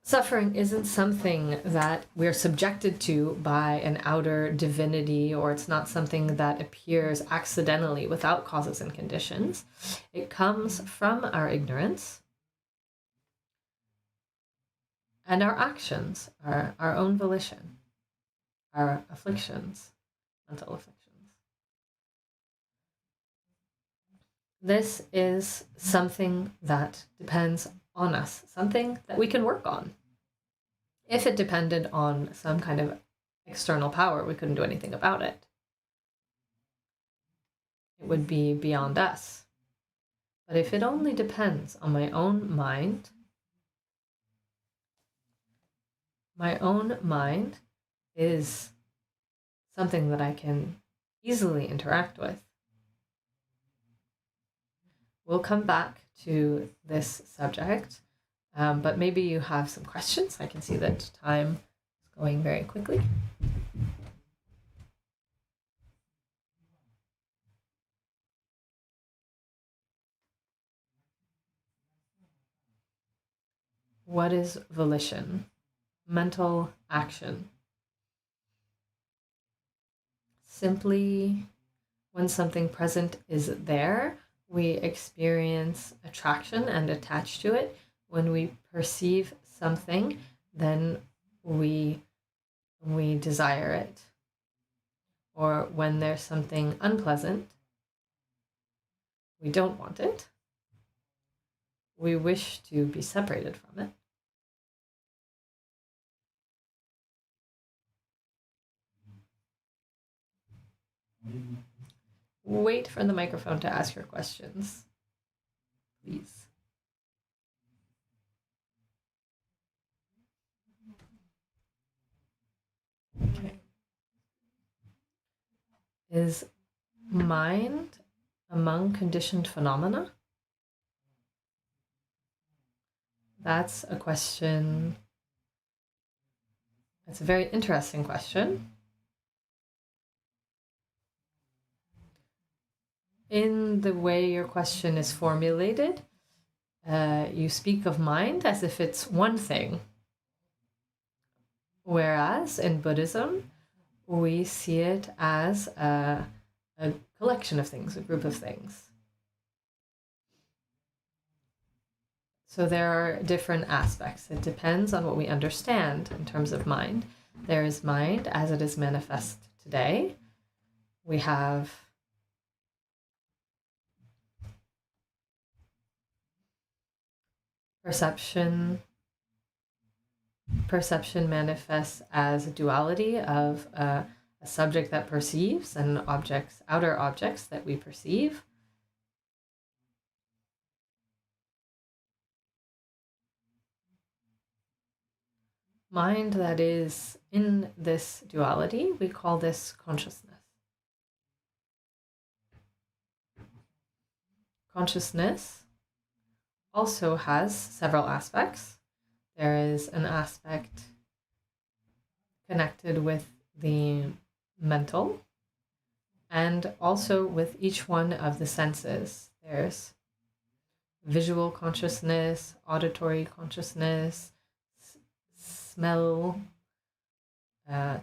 Suffering isn't something that we're subjected to by an outer divinity, or it's not something that appears accidentally without causes and conditions. It comes from our ignorance and our actions, our own volition, our afflictions, mental afflictions. This is something that depends on us, something that we can work on. If it depended on some kind of external power, we couldn't do anything about it. It would be beyond us. But if it only depends on my own mind is something that I can easily interact with. We'll come back to this subject, but maybe you have some questions. I can see that time is going very quickly. What is volition? Mental action. Simply when something present is there, we experience attraction and attach to it. When we perceive something, then we desire it. Or when there's something unpleasant, we don't want it. We wish to be separated from it. Wait for the microphone to ask your questions, please. Okay. Is mind among conditioned phenomena? That's a question. It's a very interesting question. in the way your question is formulated, you speak of mind as if it's one thing. Whereas in Buddhism, we see it as a collection of things, a group of things. So there are different aspects. It depends on what we understand in terms of mind. There is mind as it is manifest today. We have perception. Perception manifests as a duality of a subject that perceives and objects, outer objects that we perceive. Mind that is in this duality, we call this consciousness. Consciousness also has several aspects. There is an aspect connected with the mental and also with each one of the senses. There's visual consciousness, auditory consciousness, smell,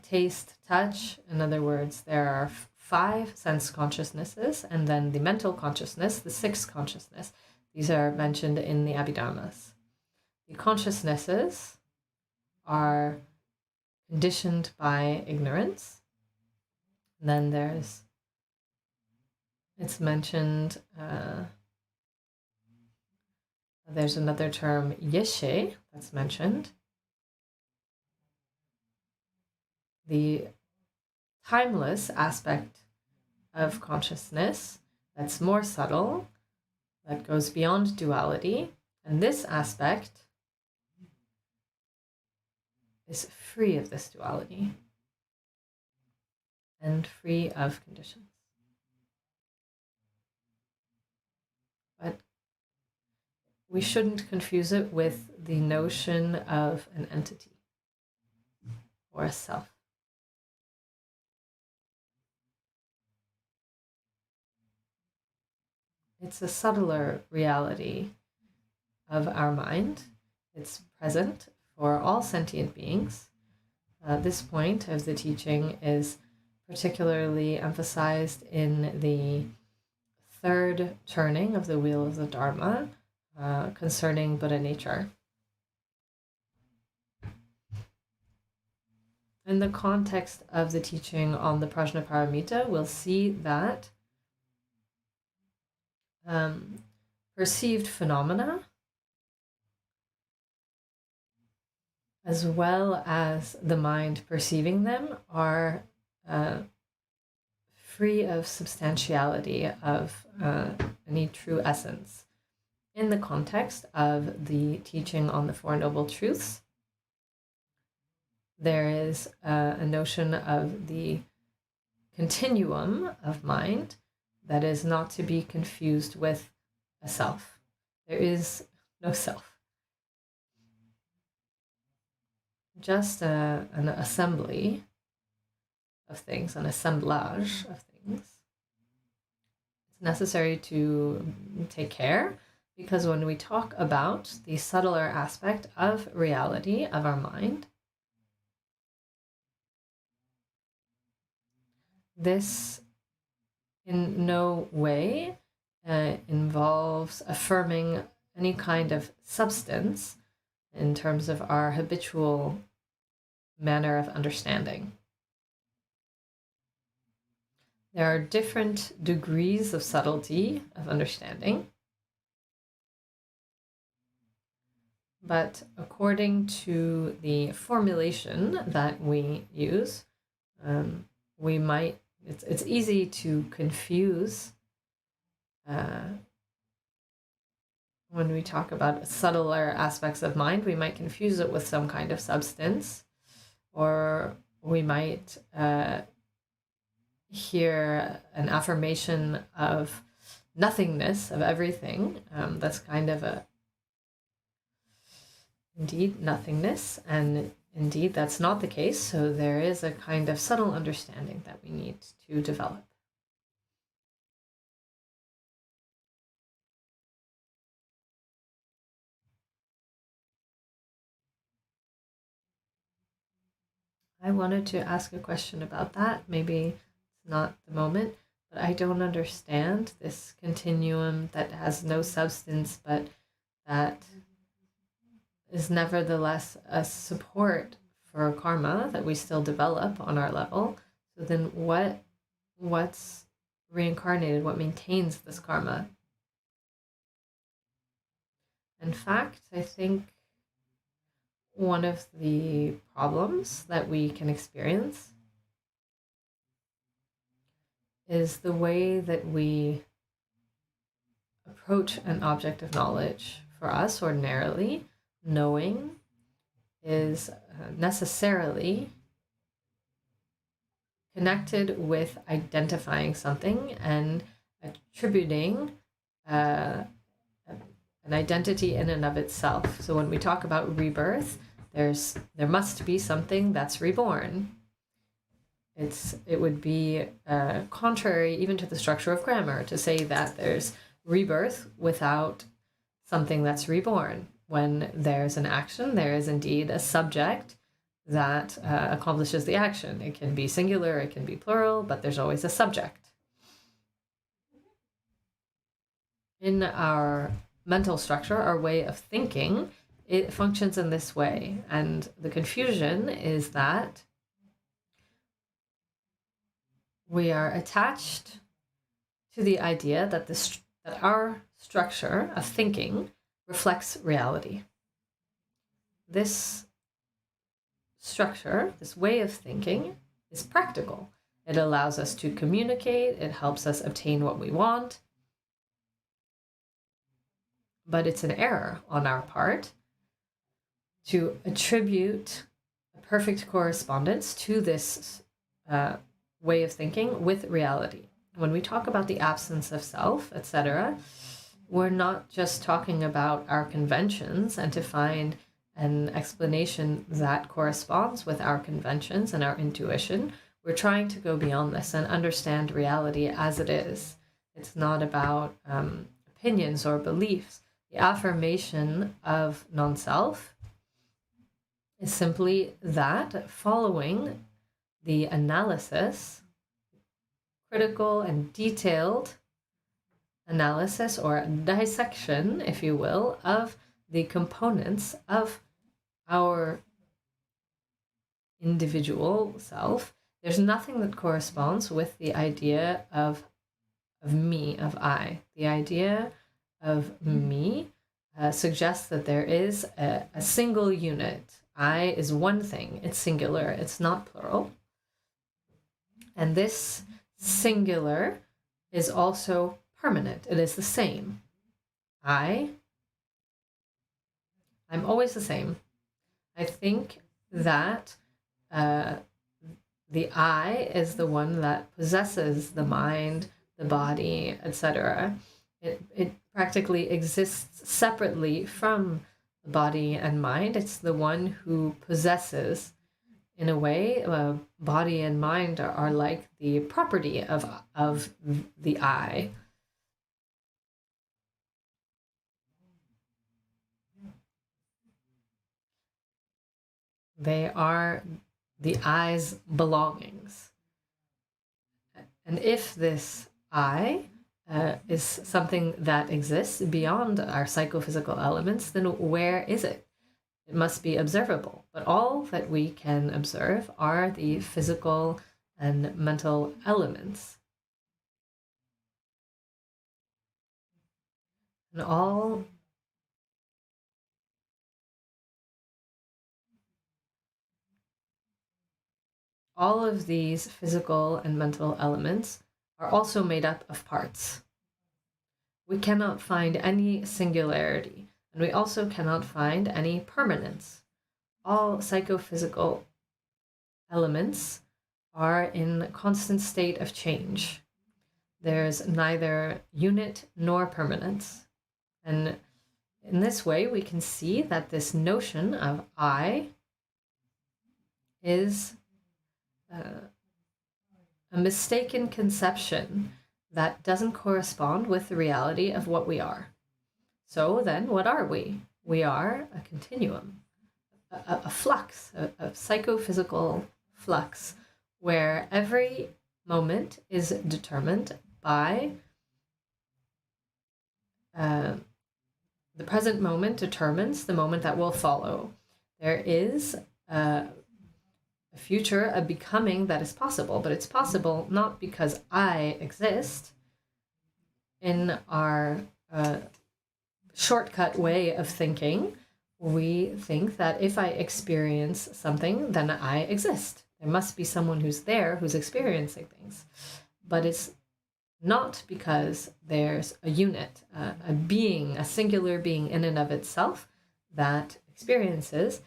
taste, touch. In other words, there are 5 sense consciousnesses, and then the mental consciousness, the 6th consciousness. These are mentioned in the Abhidharmas. The consciousnesses are conditioned by ignorance. And then it's mentioned, there's another term, yeshe, that's mentioned. The timeless aspect of consciousness that's more subtle, that goes beyond duality, and this aspect is free of this duality and free of conditions. But we shouldn't confuse it with the notion of an entity or a self. It's a subtler reality of our mind. It's present for all sentient beings. This point of the teaching is particularly emphasized in the 3rd turning of the wheel of the Dharma concerning Buddha nature. In the context of the teaching on the prajnaparamita, we'll see that perceived phenomena, as well as the mind perceiving them, are free of substantiality, of any true essence. In the context of the teaching on the Four Noble Truths, there is a notion of the continuum of mind that is not to be confused with a self. There is no self. Just an assembly of things, an assemblage of things. It's necessary to take care, because when we talk about the subtler aspect of reality of our mind, this in no way involves affirming any kind of substance in terms of our habitual manner of understanding. There are different degrees of subtlety of understanding, but according to the formulation that we use, it's easy to confuse when we talk about subtler aspects of mind. We might confuse it with some kind of substance, or we might hear an affirmation of nothingness of everything. That's kind of indeed nothingness, and indeed that's not the case. So there is a kind of subtle understanding that we need to develop. I wanted to ask a question about that. Maybe it's not the moment, but I don't understand this continuum that has no substance, but that is nevertheless a support for karma that we still develop on our level. So then what's reincarnated? What maintains this karma? In fact, I think one of the problems that we can experience is the way that we approach an object of knowledge. For us, ordinarily, knowing is necessarily connected with identifying something and attributing an identity in and of itself. So when we talk about rebirth, there must be something that's reborn. It would be contrary even to the structure of grammar to say that there's rebirth without something that's reborn. When there's an action, there is indeed a subject that accomplishes the action. It can be singular, it can be plural, but there's always a subject. In our mental structure, our way of thinking, it functions in this way. And the confusion is that we are attached to the idea that that our structure of thinking reflects reality. This structure, this way of thinking, is practical. It allows us to communicate, it helps us obtain what we want. But it's an error on our part to attribute a perfect correspondence to this way of thinking with reality. When we talk about the absence of self, etc., we're not just talking about our conventions and to find an explanation that corresponds with our conventions and our intuition. We're trying to go beyond this and understand reality as it is. It's not about opinions or beliefs. The affirmation of non-self is simply that, following the analysis, critical and detailed analysis or dissection, if you will, of the components of our individual self. There's nothing that corresponds with the idea of me, of I. The idea of me suggests that there is a single unit. I is one thing. It's singular. It's not plural. And this singular is also permanent. It is the same. I'm always the same. I think that the I is the one that possesses the mind, the body, etc. It practically exists separately from the body and mind. It's the one who possesses, in a way, body and mind are like the property of the I. They are the I's belongings. And if this I is something that exists beyond our psychophysical elements, then where is it? It must be observable. But all that we can observe are the physical and mental elements. And all of these physical and mental elements are also made up of parts. We cannot find any singularity, and we also cannot find any permanence. All psychophysical elements are in constant state of change. There's neither unit nor permanence. And in this way, we can see that this notion of I is a mistaken conception that doesn't correspond with the reality of what we are. So then, what are we? We are a continuum, a flux, a psychophysical flux where every moment is determined by the present moment determines the moment that will follow. There is a future, a becoming that is possible, but it's possible not because I exist. In our shortcut way of thinking, we think that if I experience something, then I exist. There must be someone who's there who's experiencing things. But it's not because there's a unit, a being, a singular being in and of itself that experiences.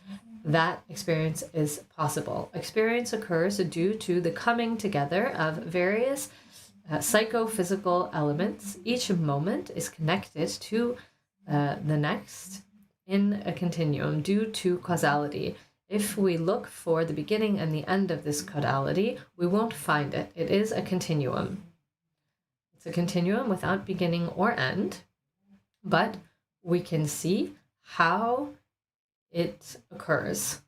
That experience is possible. Experience occurs due to the coming together of various psychophysical elements. Each moment is connected to the next in a continuum due to causality. If we look for the beginning and the end of this causality, we won't find it. It is a continuum. It's a continuum without beginning or end, but we can see how it occurs.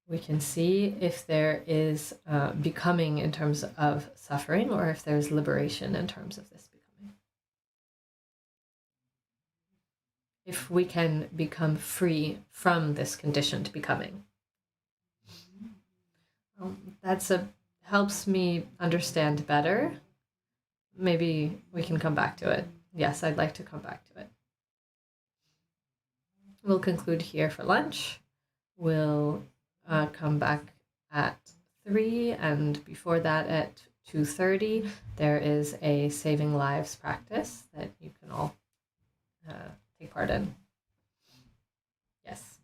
We can see if there is becoming in terms of suffering or if there's liberation in terms of this becoming. If we can become free from this conditioned becoming. Helps me understand better. Maybe we can come back to it. Yes, I'd like to come back to it. We'll conclude here for lunch. We'll come back at 3, and before that at 2:30, there is a Saving Lives practice that you can all take part in. Yes.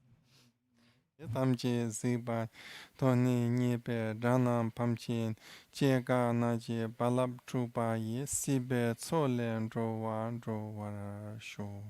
Tamji ziba toni nipe ranam pamchin chega naji balab truba yi sibe tsole ndrowa sho.